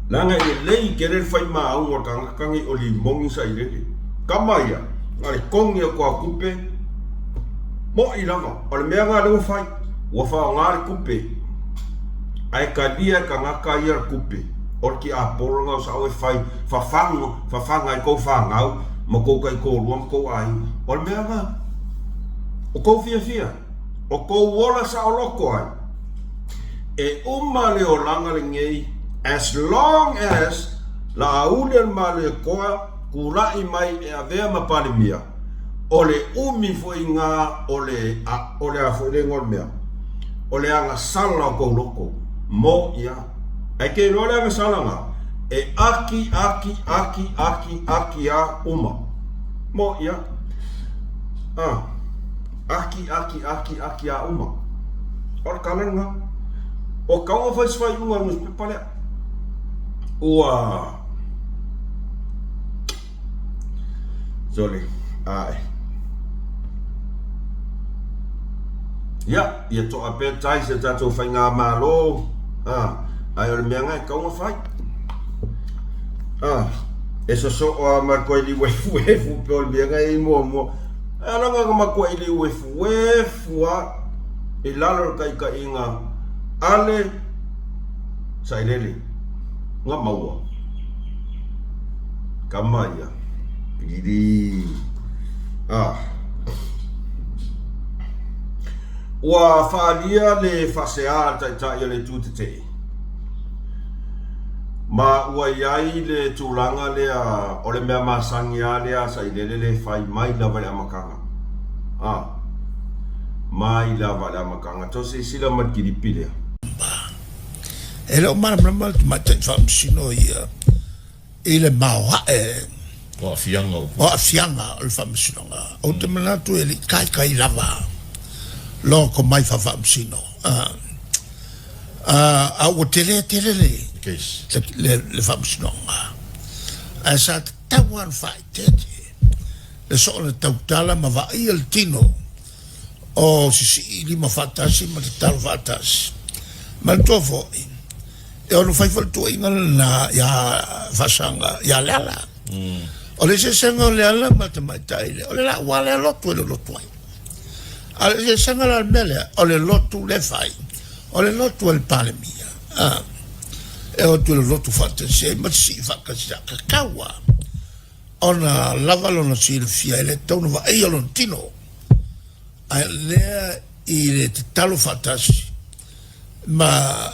Speaker 3: Langa i lei kere whai maunga kangakangi o li mongi sa i lele. Kama ia, ngare kongi a kua kupe. Mo i langa, al mea ngā lewa whai. Wafa ngare kupe. Ai ka lia ka ngaka ia kupe. Or ki a poronga o sa oe whai. Fafanga i kou whangau. Ma kou kai kou luam kou ai. Al mea ngā. O kou fia. O kou wola sa o loko ai. E umale o langa le ngei, as long as la aule al male koa kurai mai e avea mapale mia. O le umi foi ngā o le a foi le ngol mea. O le anga sala o kou loko. Mo ia. Ai kei no le anga sala ngā. E aki a uma. Mo ia. Aki a uma. Ora kanan ngā. O kaunga whaiswai unga ngus pepalea. Ua. Zoli. Ai. Ia toa pe tai se tatou whai ngā malo. Ai o le mea ngai kaunga whai. E so o a markoe li wefu pe o le mea ngai mua. Alanga ka markoe li wefu e lalo kai ka inga. Ale sa ilele ngā maua kamaya piri ua whaalia le whasea tai le tūtete ma ua iai le tūlanga lea o le mea masangi a lea sa ilele le whai mai lawa le amakanga mai lava la makanga tose sila matkiripile
Speaker 4: ele o mana mate famsino ia ele mau
Speaker 5: o fianga
Speaker 4: o famsino o te manatu ele kai lava lo ko mai famsino o tele
Speaker 5: case
Speaker 4: le famsino a sa tawan fight le so le tautala ma va il tino o si lima fatasi ma tal fatasi ma to fo e ono fai faltu na ya fasanga ya lala o le se sengo le ala ma te mai tai o le la wale lotu le lotu ale se sengo la mele o le lotu le fai o le lotu el palemia e o tu le lotu fatasi ma si fakasi ka kawa ona lavalo no si le fia ele tono va e o tino lea i le talo fatasi ma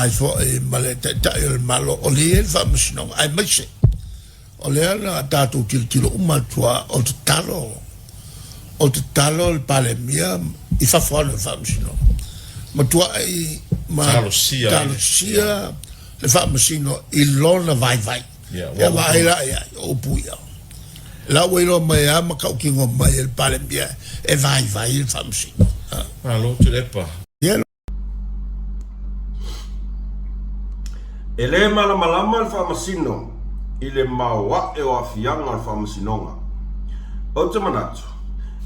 Speaker 4: fo ma le il malo o le famsino ai mese o le ana tatu kilo umatua o talo il palemia i fa fo le famsino ma tua ai ma talo sia le famsino il lona vai ya vai la ya o puia la welo mai ama ka kingo mai el palemia e vai il famsino
Speaker 5: alo te lepa
Speaker 3: ele malama al famasino ile mawa e o afianga al famasinonga o te manatu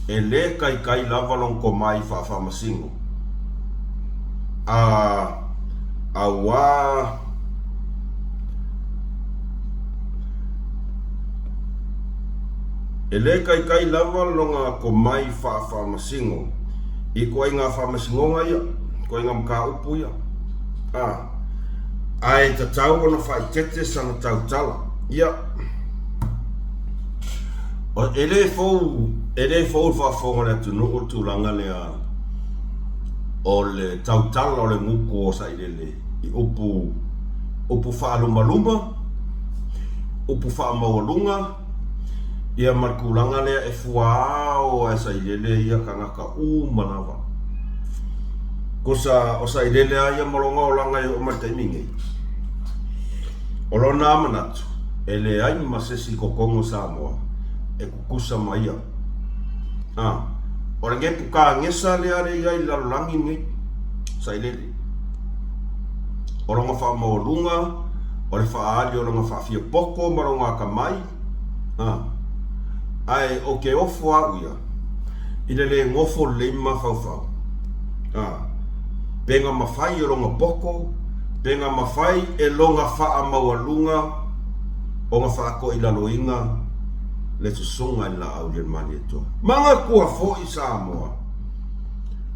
Speaker 3: ele kai lava lon ko mai fa famasingo awa ele kai lava longa ko mai fa masingo i ko inga fa masingo ia ko inga mka upu ia ai ta tau ona fa tete sana tau tala ia o ele fo fa fo na tu no tu langa le o le tau tala o le muko sa ile i upu fa lumba upu fa mawalunga ia markulanga lea e fuao e sa ilele ia kangaka manawa. Kosa o sa ilele ia molonga o langa o martaimingi. O lona manatu, e le ai masesi kokongo Samoa, e kukusa maia. O le puka ngesa lea le ia i lalangi ngi, sa ilele. O longa wha maolunga, o le wha ali o longa wha fia poko, maronga ka mai. Ai o ke ofo au ia ina le ngofo le mafau penga mafai e longa poko penga mafai e longa faa mawalunga o nga faa ko ila loinga le tusunga ila au le mali eto manga kua fo i Samoa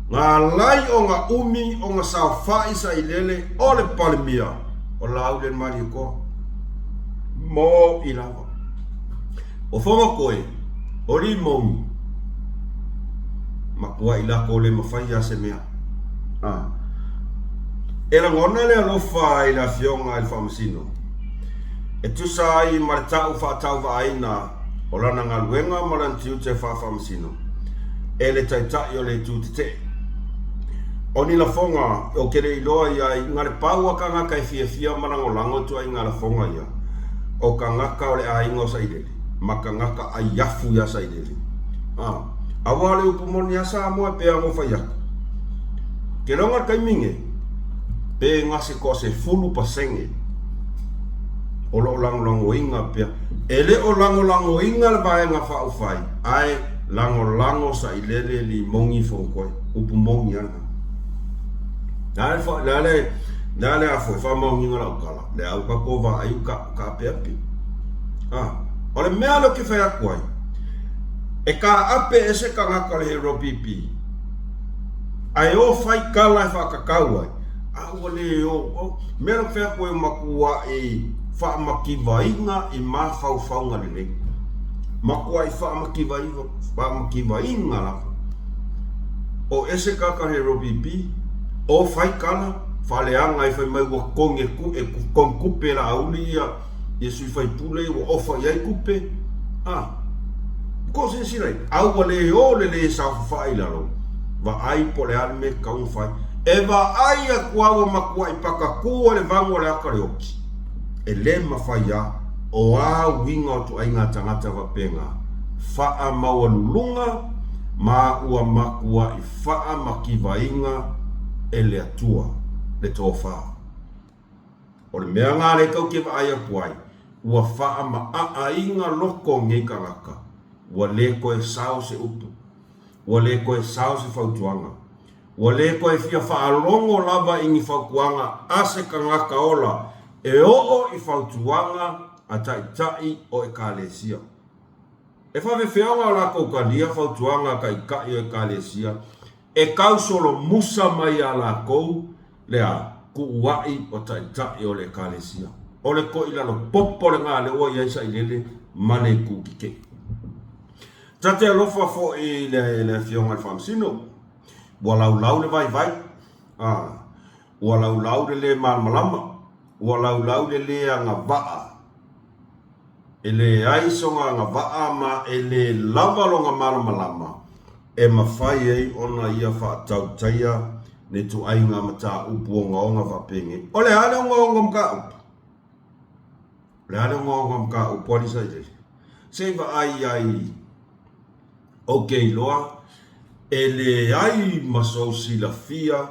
Speaker 3: nga lai o nga umi o nga sa faa isa ilele o le palemia o la au le mali ko mo ilawa o fonga koe ori mongi makua ila ko le mafai ya se mea era ngona le alofa ila fionga il famsino e tu sai marta u fa tau va aina ola na ngaluenga malantiu te fa famsino ele taita yo le tu te oni la fonga o kere iloa ya ngare paua ka ngaka fia marangolango tu ai ngala fonga ya o ka ngaka ole aingo sa idele maka ngaka ayafu ya sa idele awale upumoni ya Samoa pe amo fa ya ke longa kaiminge pe ngase ko se fulu pasenge o lo lango inga pe ele o lango inga le bae nga fa ufai ai lango sa ilele li mongi fonko upumongi ana dale a fa mongi ngala ukala le au ka kova ayuka ka pepe ole mea lo ki fa kwai e ka ape ese ka ngaka le hero pipi ai o fai kala fa ka kawa awale o mero fa ko makua e fa makivainga i ma fa faunga le makua i fa makivainga la o ese ka ka hero pipi o fai kala fa le anga i fa mai wo konge ku e kon kupe la aulia e sui fai pule o fa yai kupe Ko se silai. Au wale o le sa fai lalo. Va ai po le ale me kaunga fai. E va ai a kuawa makua I paka kua le vango le akare oki. E le mawhai a o a winga o tu ainga tangata wa penga. Faa maua lulunga, ma ua makua I faa makiwa inga e le atua, le tofa. O le mea ngā le kau kewa ai a kuai, ua faa ma a inga loko ngei kangaka. Ua le koe sao se upu. Ua le koe sao se fautuanga. Ua le koe fia faa longo lava ingi faukuanga ase kangaka ola. E oo I fautuanga a tai o e kālesia. E whawe whiaunga o lako ka lia fautuanga ka I kai o e kālesia. E kau solo musa mai a lako lea ku uai o tai o le kālesia. O le ko ilano popo le ngā le ua iaisa I lele mane ku kike. Tate alofa fo I le whiaunga le whamsino. Ua lau le vai. Ua lau le malmalama. Ua lau le anga vaa. Ele aisonga nga vaa ma ele lavalonga malmalama. E mawhai ei ona ia wha tau taia ne tu ainga mata upu o ngaonga whapenge. O le hale o ngaonga mka upu. Le hale o ngaonga mka upu alisa I le. Seiva ai okay loa. Ele ai masou sila fia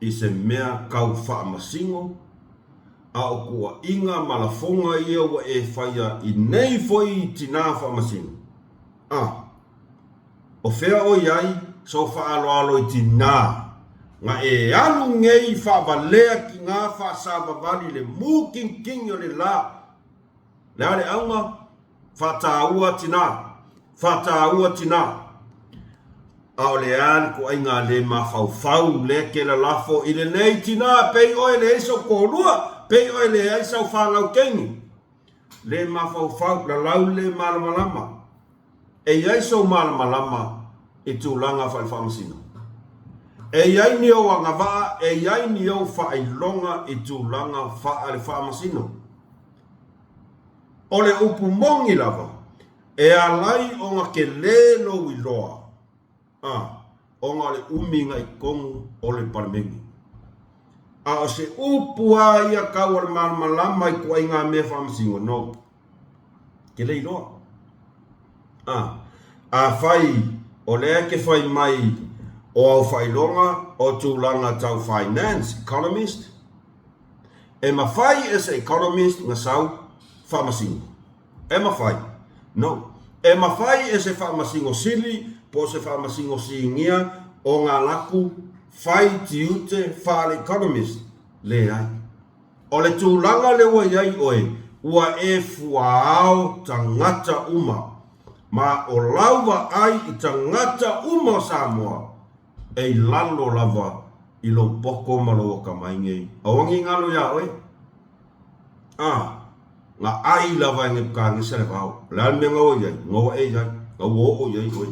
Speaker 3: I se mea kau wha masingo. A o kua inga malafonga ia wa e whaia I nei foi tina wha masingo. O whea o iai, so wha alo I tina. Nga e alu ngei wha valea ki ngā wha sababali le mū king o le la. Le ale aunga, wha tāua tina. A o le an ko inga le mawhau le ke la lafo I le nei tina pei oe le eso korua. Pei oe le ai sau whāngau kengi. Le mawhau la lau le malamalama. E iai sau malamalama I tūlanga whai whamasino. E iai ni o anga waa, e iai ni o whailonga I tūlanga wha le whamasino. O le upu mongi lava, e alai o nga ke lelo I loa. O nga le uminga I kongu o le parmengi. A o se upu a ia kau al malmalama I kua inga mea whamasingo, no. Ke lei loa. A whai, o lea ke whai mai o au whailonga o tūlanga tau finance, economist. E ma whai as economist nga sau whamasingo. E ma whai, no. E ma whai as whamasingo sili, po se whamasingo siingia o ngā laku whai tiute whale economist le ai. O le tūlanga le ua iai oe, ua e fuaao tangata uma. Ma o lauwa ai I tangata uma Samoa, e lalo lava I lo poko malo o kamaingei. Awangi ngalo ya oe? Nga ai lava nge pukangi sere pao. Lan me ngau iai, ngau e iai, ngau o iai oe.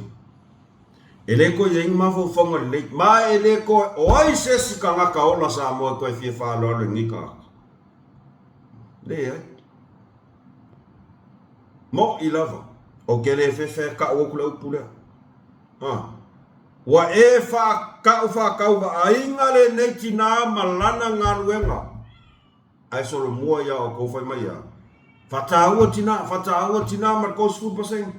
Speaker 3: Ele ko yang mafo fonga le ma ele ko oi se sikanga ka ola sa mo ko fi fa lo le nika le mo ilava o ke le fe ka o kula upula wa e fa ka wa ainga le neki na malana ngaluenga ai so lo mo ya o ko fa mai ya fataua tina mar ko sku paseng.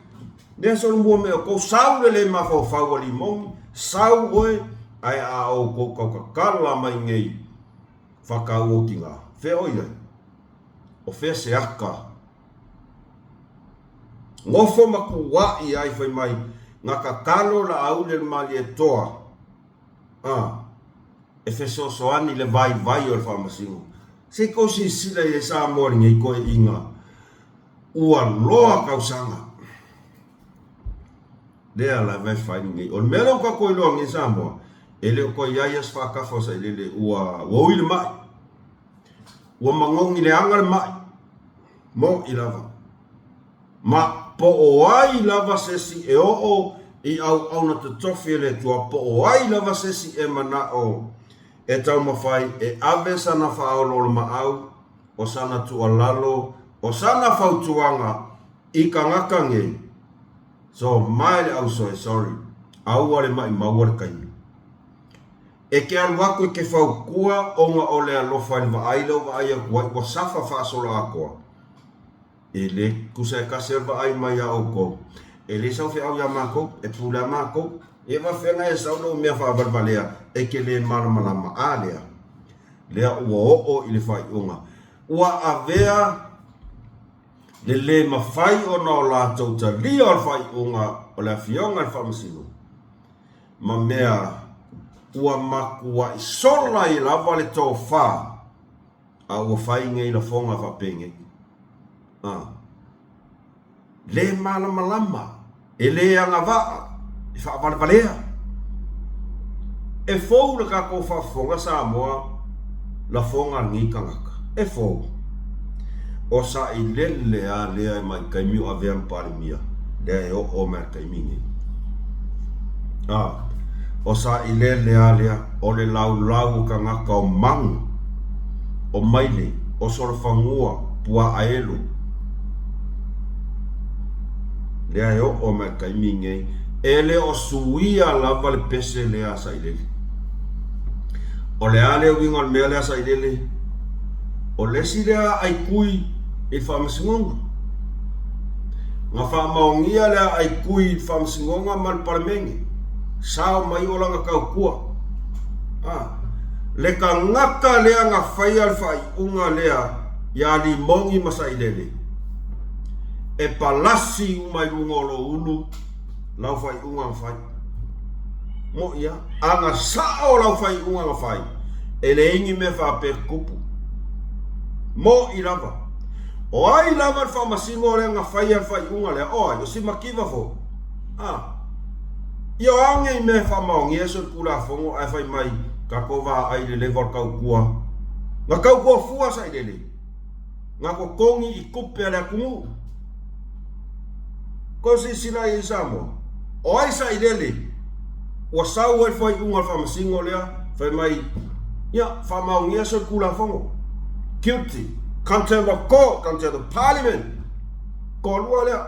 Speaker 3: Dia so mo me ko sau le ma fa wali mong sau oe ai a o ko kala mai ngei fa ka o kinga fe oia o fe se aka ngofo makuwa I ai fa mai nga ka kalo la au le mali e toa e fe so ani le vai o fa masingo se ko si sila e sa mo ngei ko inga ua loa kausanga Dea la vai fai ngi. O melo ka ko ilo ngi Samoa. Ele ko ia fa ka fo sa ele ua wo ile mai. Ua mangong ile anga mai. Mo ilava. Ma po o ai lava sesi e o I au na te tofi le tua po o ai lava sesi e mana o e tau mawhai e ave sana whaolo ma au o sana tua lalo o sana fautuanga I ka ngakange So mai le au sorry. Au ale mai mawar kai. E ke alwako ke fau kua onga ole alofa ni vaailo vaaya wa safa fa solo ako. Ele kusa ka serva ai mai au ko. Ele sa fe au ya mako e pula mako e va fenga e sa no me fa valvalea e ke le malama alea. Lea o ile fai unga. Ua avea le mafai o na o la tauta lia o fai unga o le fionga le whamasino. Ma mea ua makua i sola i lava le tau wha a ua fai ngai la fonga whapenge. Le malama e le anga waa i whaapalepalea. E fou le kako whafonga sa moa la fonga ngi kangaka. E fou. O sa i lele a lea mai kaimiu a vean parimia. Lea e o mea kaimingi. O sa i lele a lea o le lau kangaka o mangu. O maile, o sorofangua, pua aelu. Lea e o mea kaimingi. Ele o suia lava le pese lea sa i lele. O le ale winga o mea lea sa i lele. O lesi lea ai kui i whamasingonga. Nga whamaongia lea ai kui i whamasingonga mal paramengi. Sao mai o langa kau kua. Le ka ngaka lea nga whai al whai unga lea ya li mongi masa i lele. E palasi umai ungolo ulu lau whai unga whai. Mo ia, anga sao lau whai unga whai. E le ingi me whape kupu. Mo i lava. O ai lava whamasingo le nga whai al whai unga lea. O ai, o si makiwa fo. Io ange me whamaongi e so kula fongo ai whai mai ka kova ai le levar kau kua. Nga kau kua fua sa i lele. Nga ko kongi i kupe ale kumu. Ko si sila i Samoa. O ai sa i lele. Wa sau e whai unga whamasingo lea. Whai mai. Ia, whamaongi e so kula fongo. Guilty. Contempt of court. Contempt of parliament. Ko lua lea.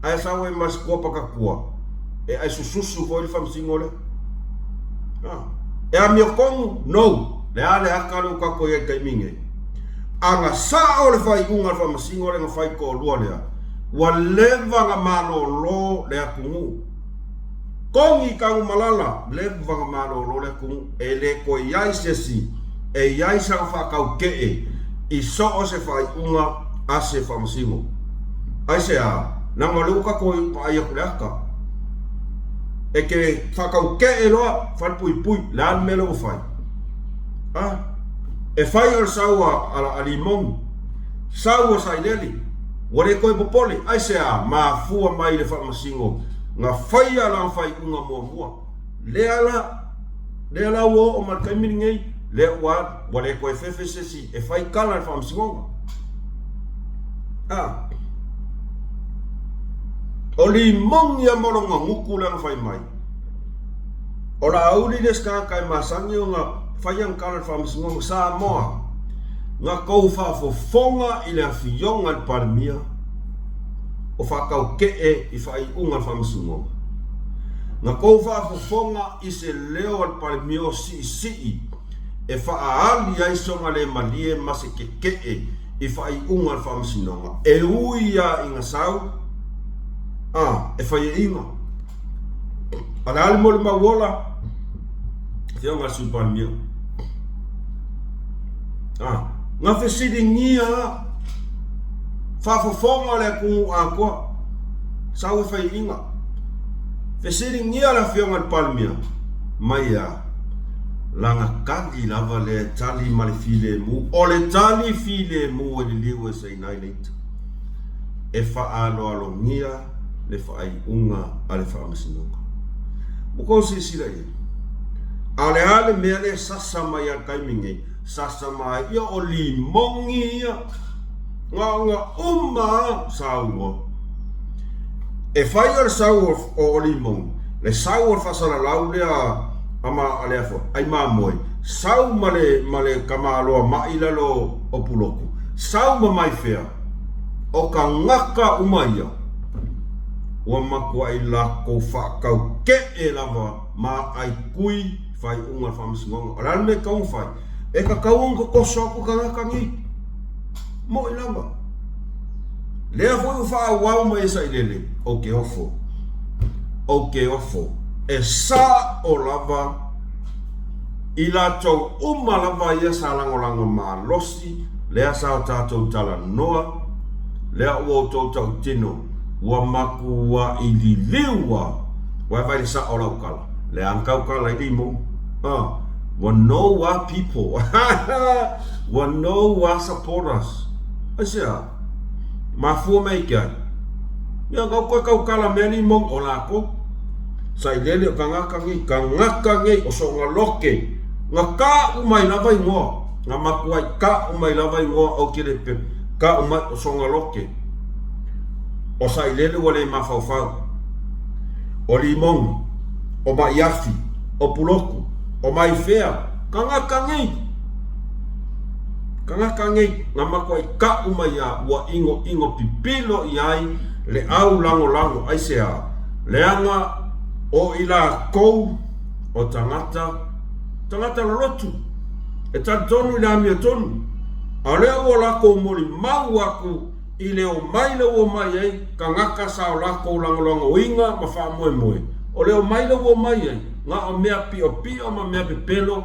Speaker 3: Ai sau e mas kua paka kua. E ai sususu foi whamasingo lea. E a mio kongu, no. Le ale akaru kako e kaiminge. Anga sa o le whai unga whamasingo le nga whai ko lua lea. Wa leva nga malo lo le akungu. Kongi kangu malala, leva nga malo lo le akungu. E le ko iai sesi, e iai sa whakau kee, i so o se whai unga a se whamasingo. Ai se a, na malu kako i pa aia kule aka. E ke whakau kee loa, whai pui pui, le an mele o whai. E whai al saua ala limong, saua sa ileli. Wale koe popole, ai se a maafua mai le whamasingo. Nga whai ala whai unga mua mua. Le ala ua o markaimini ngei, le ua wale koe fefe sesi, e whai kala le whamasingonga. O li mongi a moronga nguku le whai mai. O la auli les kai masangi o nga whai ang kala le whamasingonga sa moa. Nga kou whafofonga i le awhionga le parimia o whakau kee i whai unga le whamasungonga. Nga kou whafofonga i se leo le parimia o si e whaali ai songa le malie mase ke kee i whai unga le whamasungonga. E uia inga sau, e whai e inga. Ala ali mo le mawola, whionga su parimia. Nga whesiri ngia whafofonga le kungu a koa sau e whai inga whesiri ngia la whionga le palmia mai a langa kagi lava le tali ma le file mu o le tali file mu e le liu e sei nai leita e whaalo ngia le whai unga a le whaamasinonga muko si sila i ale ale mea le sasa mai a kaimingei sasa mai ia o limongi ia nga uma sauo e whai al sauo o limong le sauo whasara lau lea ama aleafo ai mamoe sau male kamaloa mailalo o puloku sau ma mai fea o ka ngaka umaia ua makua i lako whakau ke e lava ma ai kui whai unga whamasngonga. O rana me kaunga whai, e ka kaunga kosoku ka ngakangi. Mo i lava. Lea fwoi wha wau mai sa i lele, o ke ofo. O ke ofo. E sa o lava, i la tau uma lava ia sa langolango maa losi, lea sa o tātou tala noa, lea ua o tau tau tino, ua maku ua i li liwa, wai vai sa o lau kala. Lea ankau kala i limo, wa no wa people, wa no wa supporters. Asia, mafua mai kia. Ia kau kala meni mong o lako, sa i lele o kangakangi o so ngaloke, nga ka umai lava ingoa, nga makuai ka umai lava ingoa o kirepe, ka umai o so ngaloke. O sa i lele wale mafaufau, o limong, o maiafi, o puloku, o maifea, kangakangi, nga makuai ka umai a ua ingo pipilo iai, le au lango aisea, leanga o ila kou o tangata lolotu e tonu ila mia tonu a lea o lako mori mau aku i leo mai o mai ai ka ngaka sa o lako lango inga ma wha moe o leo mai o mai ai nga o mea pio ma mea pepelo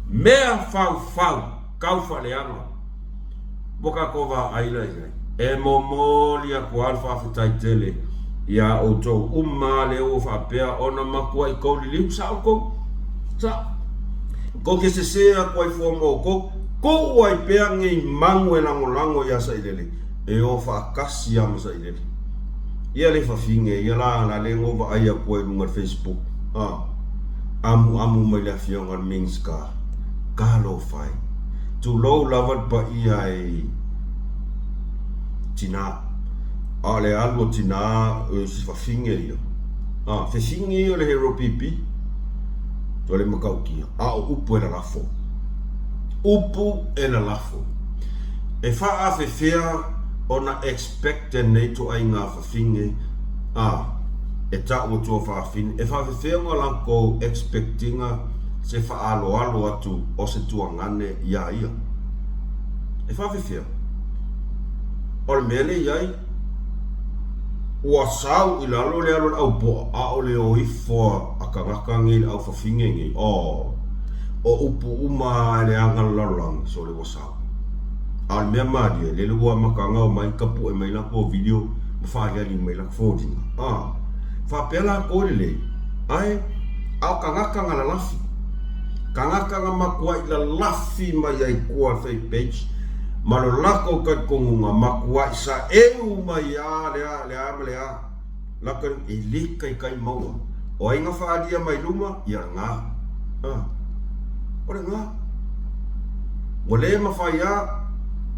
Speaker 3: mea fau kau whaleanga boka kova aila iai e momoli aku alfa afitai tele ia o tau umma leo whapea ona makua i kou li liu sa ko ke se sea ko i fuamo ko wai pea ngei mangu e lango ia sa ilele e o whaakasi ama sa ilele ia le whawhinge ia la le ngova ai a koe lunga Facebook amu mai le fionga mingska kalo fai tu low lavat pa ia e tina ale algo tina si whawhinge ia whawhinge ia le hero pipi to le makau kia o upu e la lafo e wha a whewhea ona expect nei to ai ngā whawhinge e ta ua tua whawhine e wha whewhea ngā lanko expectinga se wha alo atu o se tua ngane ia e wha whewhea o le mele iai ua sau i lalo le alo au boa a o le o ifoa a kangakangi le au whawhinge ngi o upu uma le angalalong so le ua sau al mea madia le lua makanga o mai kapu e mai lako video mawhaalia li mai lako fōdinga whapela ko le ai au kangakanga la lafi kangakanga makua i la lafi mai ai kua fake page malo lako kat kongunga makua sa mai lea lakan ilik kai maua o inga whaalia mai luma ia ngā ore ngā wale mawhaia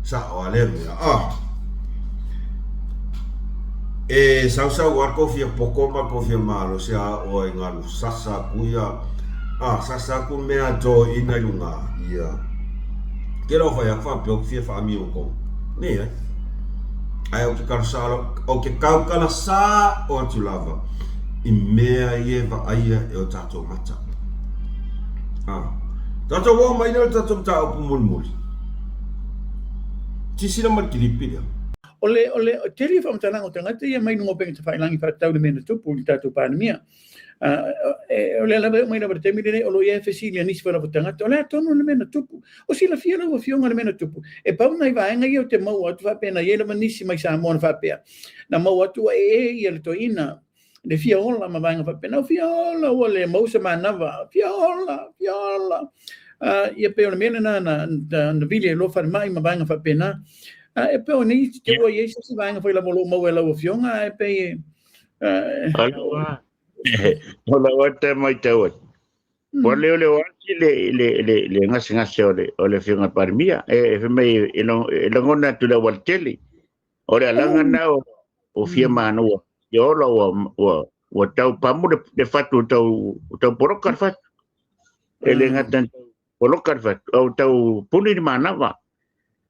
Speaker 3: sa o alemia e sau arko fia pokoma ko fia malo sia o ngalu sasa kuia sasa ku mea to ina lunga ia kero fa ya fa pio fia fa mi ko ne ai o ke karsalo o ke kaukala sa o tu lava i mea ie va aia e o tato mata tato wo mai no tato ta o pumulmuli ti sina mar kilipi
Speaker 6: ole teri fa mtana o tanga te mai no peng te fa langi fa tau de mena tupu i tato panemia ole la mai na berte mire o lo ia fesilia nis fa tanga ole tonu le mena tupu o sila fia no fionga le mena tupu e pa mai va nga io te mau atu fa pena ia le manisi mai sa mon fa pe na mau atu ia le toina le fia ola ma vanga fa pena fia ola ole mau se manava fia ola ia pe ole mena na vile lo fa mai ma vanga fa pena e pe oni te o ia se vanga fa la mo mau la fionga e pe
Speaker 7: Ola wata mai tawat. Wale wati le ngasi ole fianga parmia e mai elongona tu la walteli. Ora langana o fia manu. Yo wa tau pamu de fatu tau porokar fat. Elengatan porokar fat au tau puni di mana wa.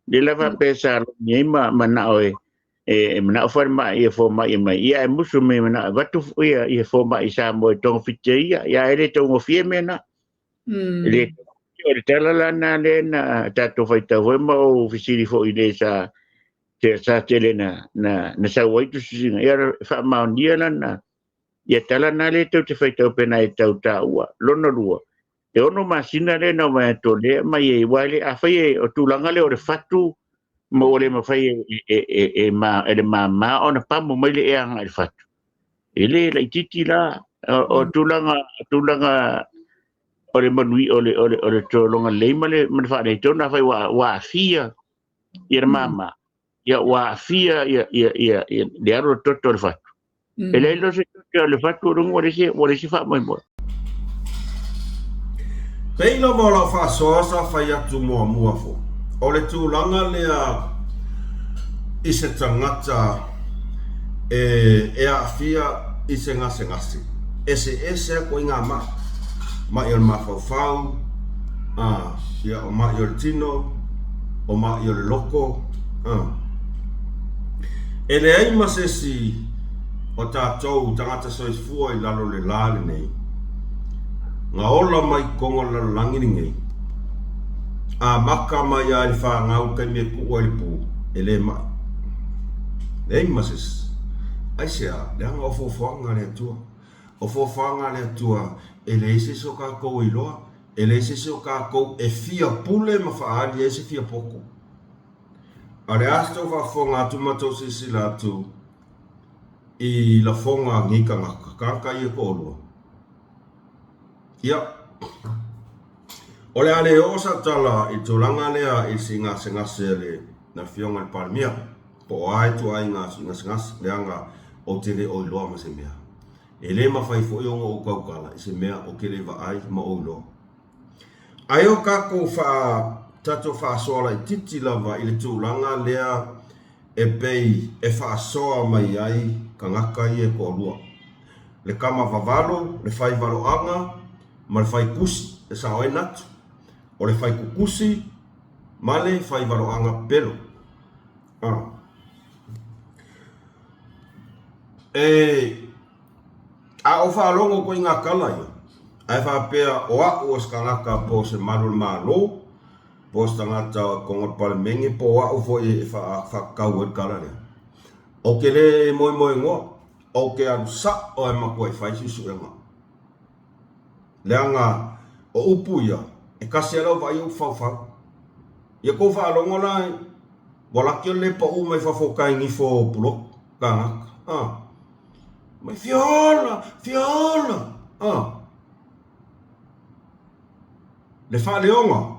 Speaker 7: Di lava pesa nyima mana oi. mana fa ma ia fo mai mai ia e musu me mana vatu ia fo mai sa mo tong fiche ia ele tong fie mena le o tela la na le na tato fai ta we mo fisiri fo ide sa tele na sa wai tu singa ia fa ma ndia na ia tala na le te fai ta pena e tau ta ua lono lua e ono masina le na mai to le mai e wale a fai o tulanga le o le fatu mo le ma fai e ma ona pa mo mai le e anga il fatu ele la titi la o tulanga o le manui o le tolonga le male man fa le tona fai wa fia ia mama ia wa fia ia le aro toto le fatu ele lo se le fatu rungo le se fa mai mo
Speaker 3: Peino mo la fa sosa fai atu mua fo. O le tūlanga lea i se tangata e a fia i se ngase. Ese a ko inga ma i o mawhauwhau, ia o ma i o tino, o ma i o loko. E le ai masesi o tātou tangata soifua i lalo le lale nei. Ngā ola mai kongo lalo langini ngei. A maka mai a i whangau kai me kua i pū e le mai. Ei mases, ai sea, le anga o fōwhanga le atua. O fōwhanga le atua, e le ise so ka kou i loa, e le ise so ka kou e fia pule ma whaari e se fia poko. A le asto whafonga atu mato sisi la atu i la fonga ngika ngaka, kanka i e kōrua. Ia. O le ale osa tala i tūlanga lea i si ngase le na fionga le palmia. Po ai tu ai ngase le anga o te le o iloa ma se mea. E le ma fai fo ionga o kaukala i se mea o ke le va ai ma o iloa. Ai o kako tato wha soa i titi lava i le tūlanga lea e pei e wha soa mai ai ka ngaka i e ko lua. Le kama vavalo, le fai valo anga, ma le fai kusi, e sa oi natu. O le fai kukusi, ma le fai valo anga pelo. A o whaalongo ko i ngā kala ia. Ai whapea o au o skangaka po se marul malo, po stangata kongot pale mengi, po au fo i whakau e kala rea. O ke le moi ngoa, o ke anu sa o e mako e whaisi suenga. Leanga o upu ia, e kasi alau vai u whau. Ia ko whaalongo lai, walaki o le pa u mai whafokai ngi fo pulok, ka ngaka. Mai fiola. Le whaaleonga.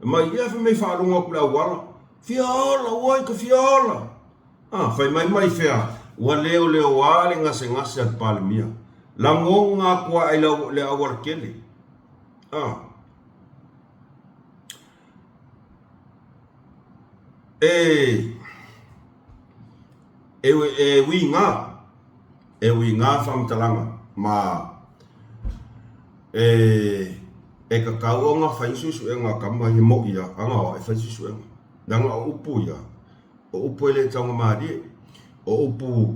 Speaker 3: Mai ia whi mei whaalonga kula wala. Fiola, uai ka fiola. Whai mai whea, ua leo wale ngase at palimia. Lango ngā kua ai le awar kele. E wi ngā whamtalanga ma e ka kauonga whaisusu e ngā kama i mo ia anga o e whaisusu e ngā o upu ia o upu ele taunga maari o upu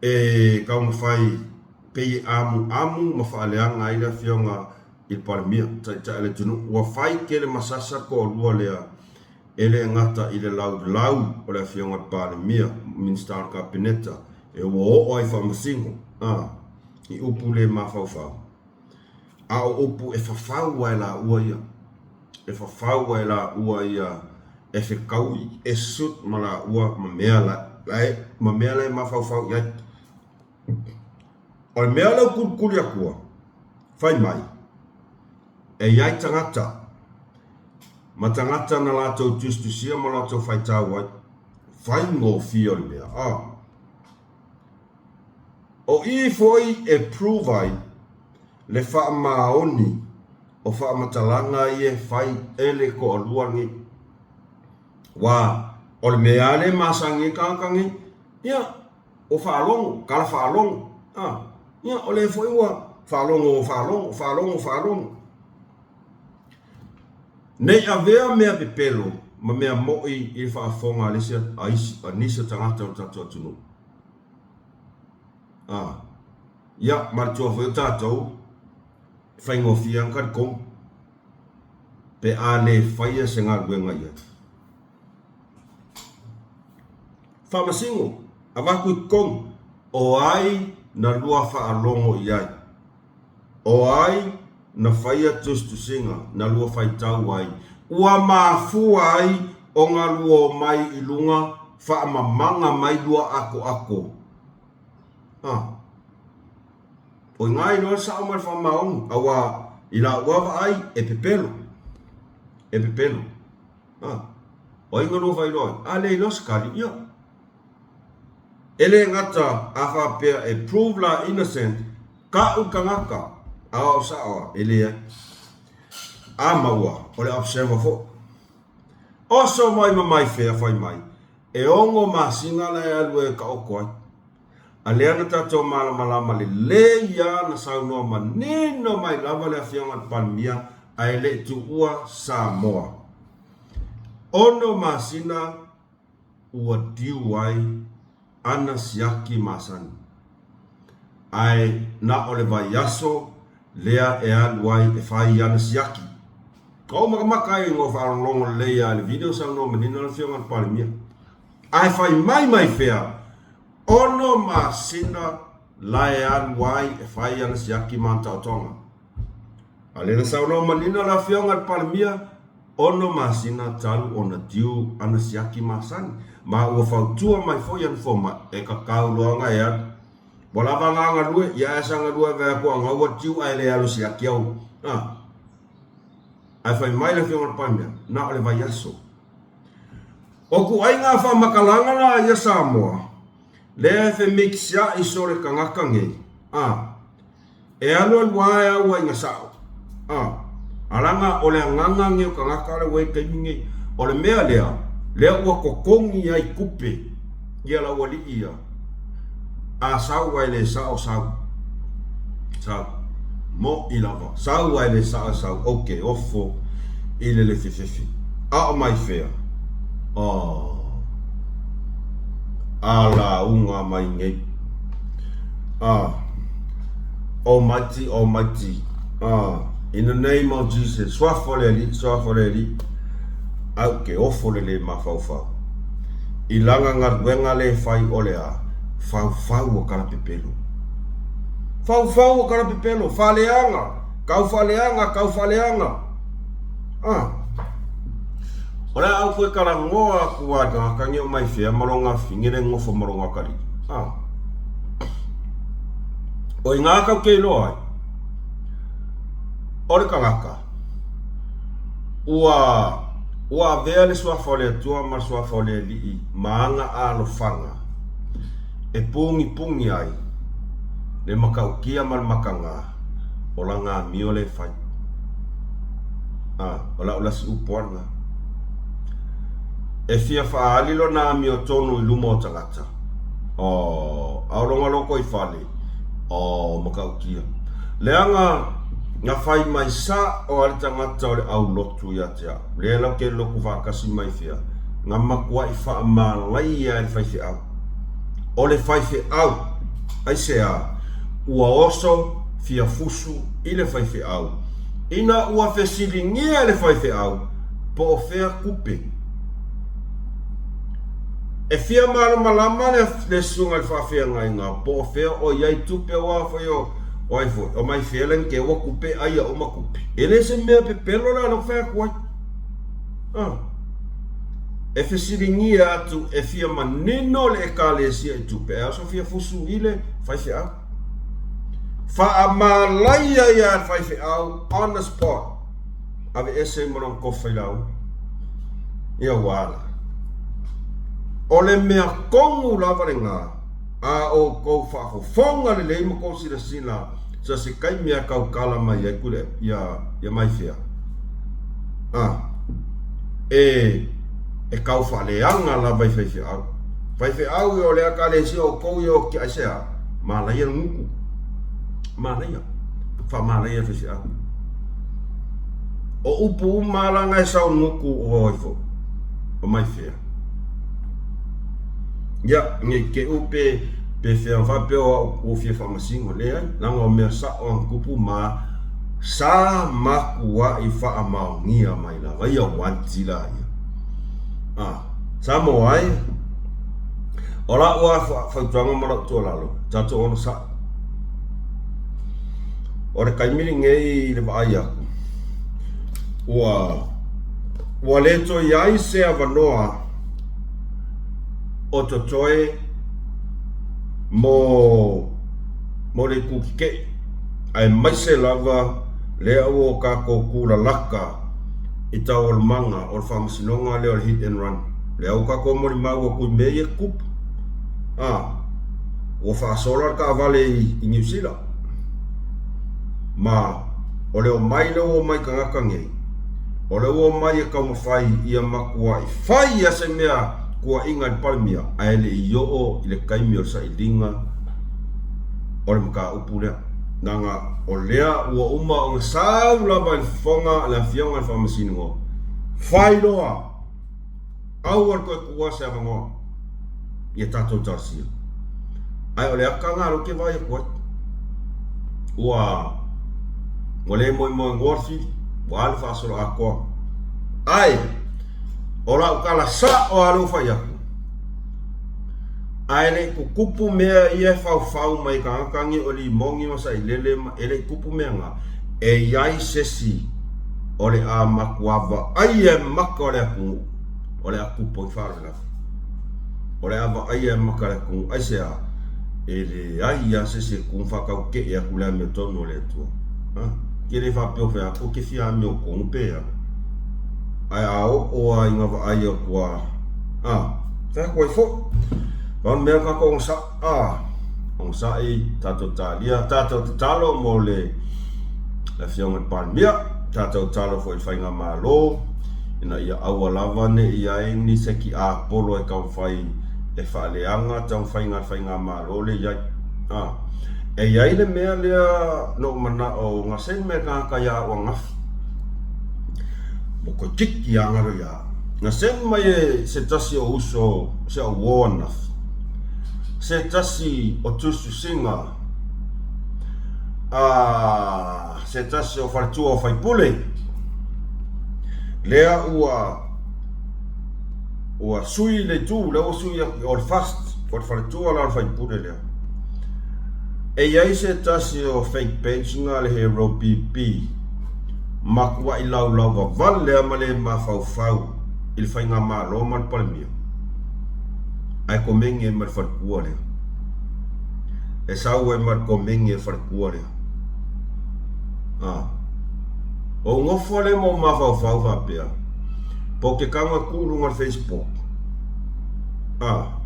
Speaker 3: e kaunga whai pei amu ma whaaleanga ila whionga i parimia ta ele tunu ua whai kele masasa ko lua lea ele ngata i le lau o le whionga parimia Minister Kabineta e o ai whamasingo i upu le mawhauwhau a o upu e whawhau ai la ua ia e whawhau ai la ua ia e whikau e sut ma la ua ma mea la e mawhauwhau iai o le mea lau kurkuri a kua whai mai e iai tangata ma tangata na lātou tustusia ma lātou whai tāwai whai ngō fia le mea o i foi e provai le wha maoni o wha matalanga i e whai ele ko aluangi wa o le mea le masangi kankangi ia o whaalongo, kala whaalongo ia o le foi wa whaalongo nei a vea mea pepelo ma mea mo'i I whaafonga alisia a nisa tangata o tatou atunu. Ia, maritua whai o tatou, whaingofia ngari kong, pe a le whaia se ngā ruenga ia. Whamasingo, a waku I kong, o ai na lua whaalongo I ai. O ai na whaia tustusinga, na lua whaitau ai. Ua maafua ai o ngā lua mai I lunga, whaamamanga mai lua ako. O ngai no sa o mai whamaong, awa I la uawa ai e pepelo. O inga no vai loi, a le los kali ia. Ele ngata a whapea e prove la innocent, ka ukangaka, a o sawa, ele ia. A maua, o le observer fo. Oso mai mai fea whai mai, e ongo masinga la e alue ka okoi. A lea na tatou malama le ia na saunoa manino mai lava le awhianga Palmia a ele tu ua Samoa. Ono masina ua tiu ai ana siaki masani. Ai na ole vai aso lea e aluai e whai ana siaki. Kau makamaka I ngō whaarolongo leia le video saunoa manino le awhianga Palmia. Ai whai mai fea. Ono masina lae aluai e whai ana siaki manta o tonga. A le na saunoa manino la whionga Palmia, ono masina talu ona diu ana siaki masani. Ma ua whautua mai fo yan foma e kakau loanga e atu. Wala wanga lue, ia esa ngalue vea kua ngaua tiu ai le alu siaki au. Ai whai mai la whionga Palmia, na ole vai aso. Oku ai ngā whamakalanga la ia Samoa. Lea fe mixia I sore kangaka nge. E alu aluai au ai ngasao. Alanga ole nganga nge kangaka le wei kaimi nge. Ole mea lea ua kokongi ai kupe. Ia la wali ia. A sau wai le sao. Mo I lava. Sau wai le sao. Ok, ofo. Ile le fefefi. A o mai fea. Ala unga mai ngai. Almighty. In the name of Jesus. Swafoleli. Auke ofolele mafaufa. Ilanga ngarwenga le fai olea. Fau o karapepelo. Fau o karapepelo. Faleanga. Kau faleanga. Ora au koe karangoa kuada kangi o mai fea maronga fingire ngofo maronga kari. O ngā kau kei loa ai. Ore kangaka. Ua vea le suafole atua ma suafole lii maanga alo fanga. E pungi ai. Le makaukia mal makanga. Ola ngā mio le fai. Ola si upuanga. E fia whaalilo nā mi o tonu I luma o tangata. Aoronga loko I whale. Makaukia. Leanga ngā whai mai sa o ale tangata o le au lotu ia tea. Lea lau ke loku whakasi mai fia. Ngā makua I wha malai ia I whai au. O le whai au. Ai se a. Ua oso fia fusu I le whai au. Ina ua fesilingia le whai au. Po o whea kupe. E fia malama le sunga I whawhia ngai ngā po whea o iai tupe wa whaio o mai whelan ke wa kupe aia o makupe. E le se mea pe pelo la no whea kuai. E whisiringia atu e fia manino le e kālesia I tupe. E aso fia fusu I le whaiwhi au. Whaamalaia ia whaiwhi au on the spot. Ave ese morong kowhai lau. Ia wala. Ole mea kongu laware ngā, a o kou whahofonga le leima kou sina sa se kai mea kau kala mai ai kule ia mai whea. E kau whaleanga la vai whaiwhi au. Whaiwhi au I o lea ka le si o kou I o ki aisea, mālaia nguku. Mālaia. Whamālaia whaiwhi au. O upu maranga e sau nguku o hoifo. o mai fea. Ya, nge ke upe pe fea fa pe o fia fa masingo le ai, langa o mea sa o kupu ma sa makua I fa amau ngia mai la, vai a wanti la ia. Sa mo ai, ola ua fa tuanga mara to lalo, tato ono sa. Ora kaimiri ngei le vai aku. Ua leto iai se avanoa o totoe mo le kukike ai mai se lava le au o kako kura laka I tau o manga o le whamasinonga le o le hit and run le au kako mo le mau o kui mei e kup o whaasola ka vale I New Zealand ma o le o mai leo o mai kangaka ngei o le o mai e kaumawhai ia makua I whai ia se mea kua inga I Palmia ai le I o I le kaimi o sa I linga o le maka upu lea nanga o lea ua uma o ngasau lava I fonga le fionga I whamasinonga whai loa au al koe kua se amangoa ia tatou tarsia ai o le aka ngā roke vai koe ua le moi ngorfi wa al fasolo ako ai ora kala sa o alu fa ya ai le kupu mea ia fau mai kangi o li mongi masa ilele ele kupu mea nga e yai sesi o le a makuava ai e maka o le aku poi farla o le ava ai e maka le ku ai se a ele ai ya sesi ku fa ka ke ya kula me tono le tu ke le fa pe fa ko ke fia me o ko pe ya ai ao o ai nga va ai kwa fa ko fo van me ka ko sa on sa I tato talia tato talo mo le la fiona Palmia tato talo fo il fainga malo ina ia awa lava ne ia ni seki a polo e ka fai e fa le anga tau fainga malo le ia e ia ile mea lea no mana o ngasen me ka ya o ngaf mo ko tiki anga ro ya ngasen mai se tasi o uso se o wona se tasi o tusu singa se tasi o fartu o fai pule lea ua sui le tu le o sui o fast o fartu ala fai pule lea e iai se tasi o fake page nga le hero PP makua I lau va vale ama le mafau il fainga malo mal Palmia ai komenge mal farkua le e sau e mal komenge farkua le o ngofo le mo mafau va pea po ke kama kuru ngal Facebook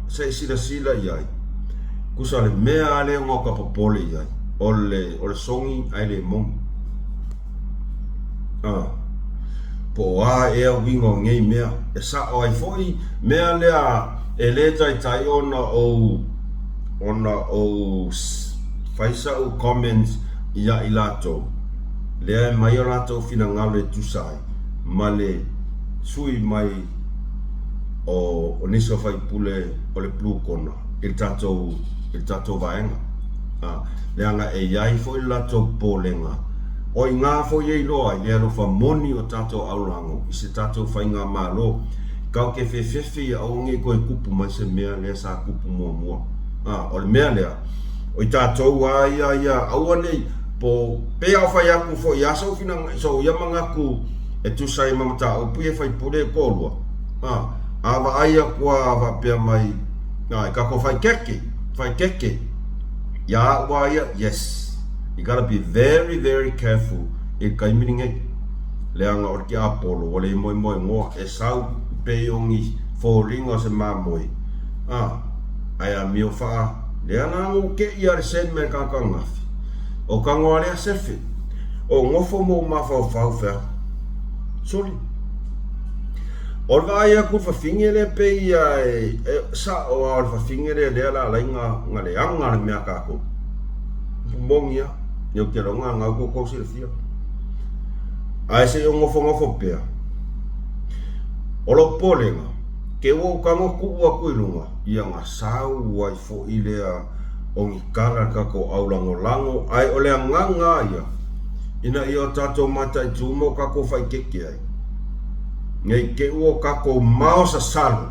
Speaker 3: se sila iai kusa le mea ale ngoka popole iai o le songi ai le mong po e wingo ngei mea e sa o ai foi mea lea e le tai ona o faisa o comments ia ilato lea mai lato fina ngale tu sai male sui mai o niso fai pule o le blue kona il tato vaenga leanga e iai foi lato polenga o ngā foi e loa i lea fa moni o tato aurango I se tato whainga malo kau ke whewhewhi a onge koe kupu mai se mea lea sa kupu mua o le mea lea o I tato ia aua nei po pea o whai aku fo I aso fina so ia mangaku e tusai mamata o pui e whai pule e kōlua awa aia kua awa pea mai kako whai keke ia ua ia yes you gotta be very very careful e kaimiringe leanga o ki apolo o le moi ngoa e sau peongi falling se mamoi ai a mio fa leanga o ke ia sen me ka ngafi o ka ngoa le sefi o ngofo mo mafau fa sorry o vai a ku fa fingere pe ia sa o al fa fingere le la lainga ngale anga me ka ko mongia yo quiero nga ko silfia ai se ngofo pea o lo polenga ke o kango kuua kuilunga ia ngā sau wai fo i lea o ngikara kako au lango ai o lea nganga ia ina i o tatou mata i tumo kako fai keke ai ngai ke ua kako mao sa salu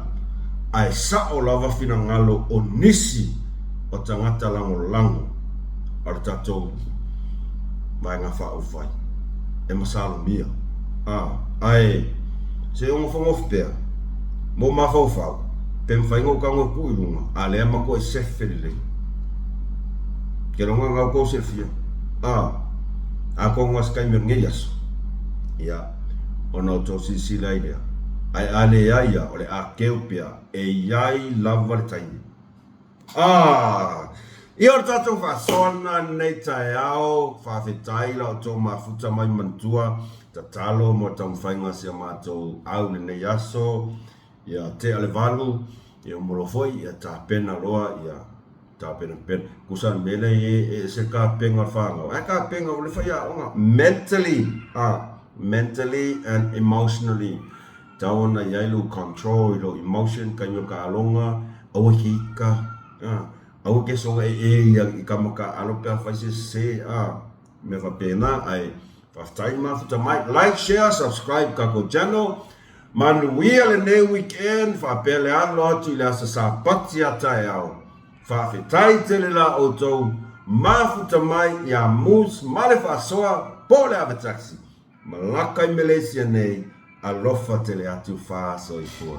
Speaker 3: ai sa o lava fina ngalo o nisi o tangata lango ar tatou mai ngā wha fai e masalo mia ai se o ngofongof pea mo mafau pem faingo kango kuilunga a lea mako e sefele ke ronga ngau ko sefia a ko ngas kai mer ngeas ya ono to si lai lea ai ale ia ole a keupia e yai lava taimi Ior tatou whasona nei tae ao, whawhetai la o tō mafuta mai mantua, ta talo mo tau mwhainga sia mātou au nei aso, ia te alevalu, ia morofoi, ia tā pena loa, ia tā pena. Kusan mele e se ka penga whangau. E ka penga o le whaia onga mentally and emotionally. Tawana iailu control, ilo emotion, kanyo ka alonga, awa hika, au ke so ia i kamaka alopa faise se me fa pena ai fa time after mai like share subscribe ka ko channel man we ale ne weekend fa pele alo tu la sa patia tai au fa fitai tele la auto mafuta mai ya mus male fa soa pole ave taxi malaka i Malaysia nei alofa tele atu fa so i fua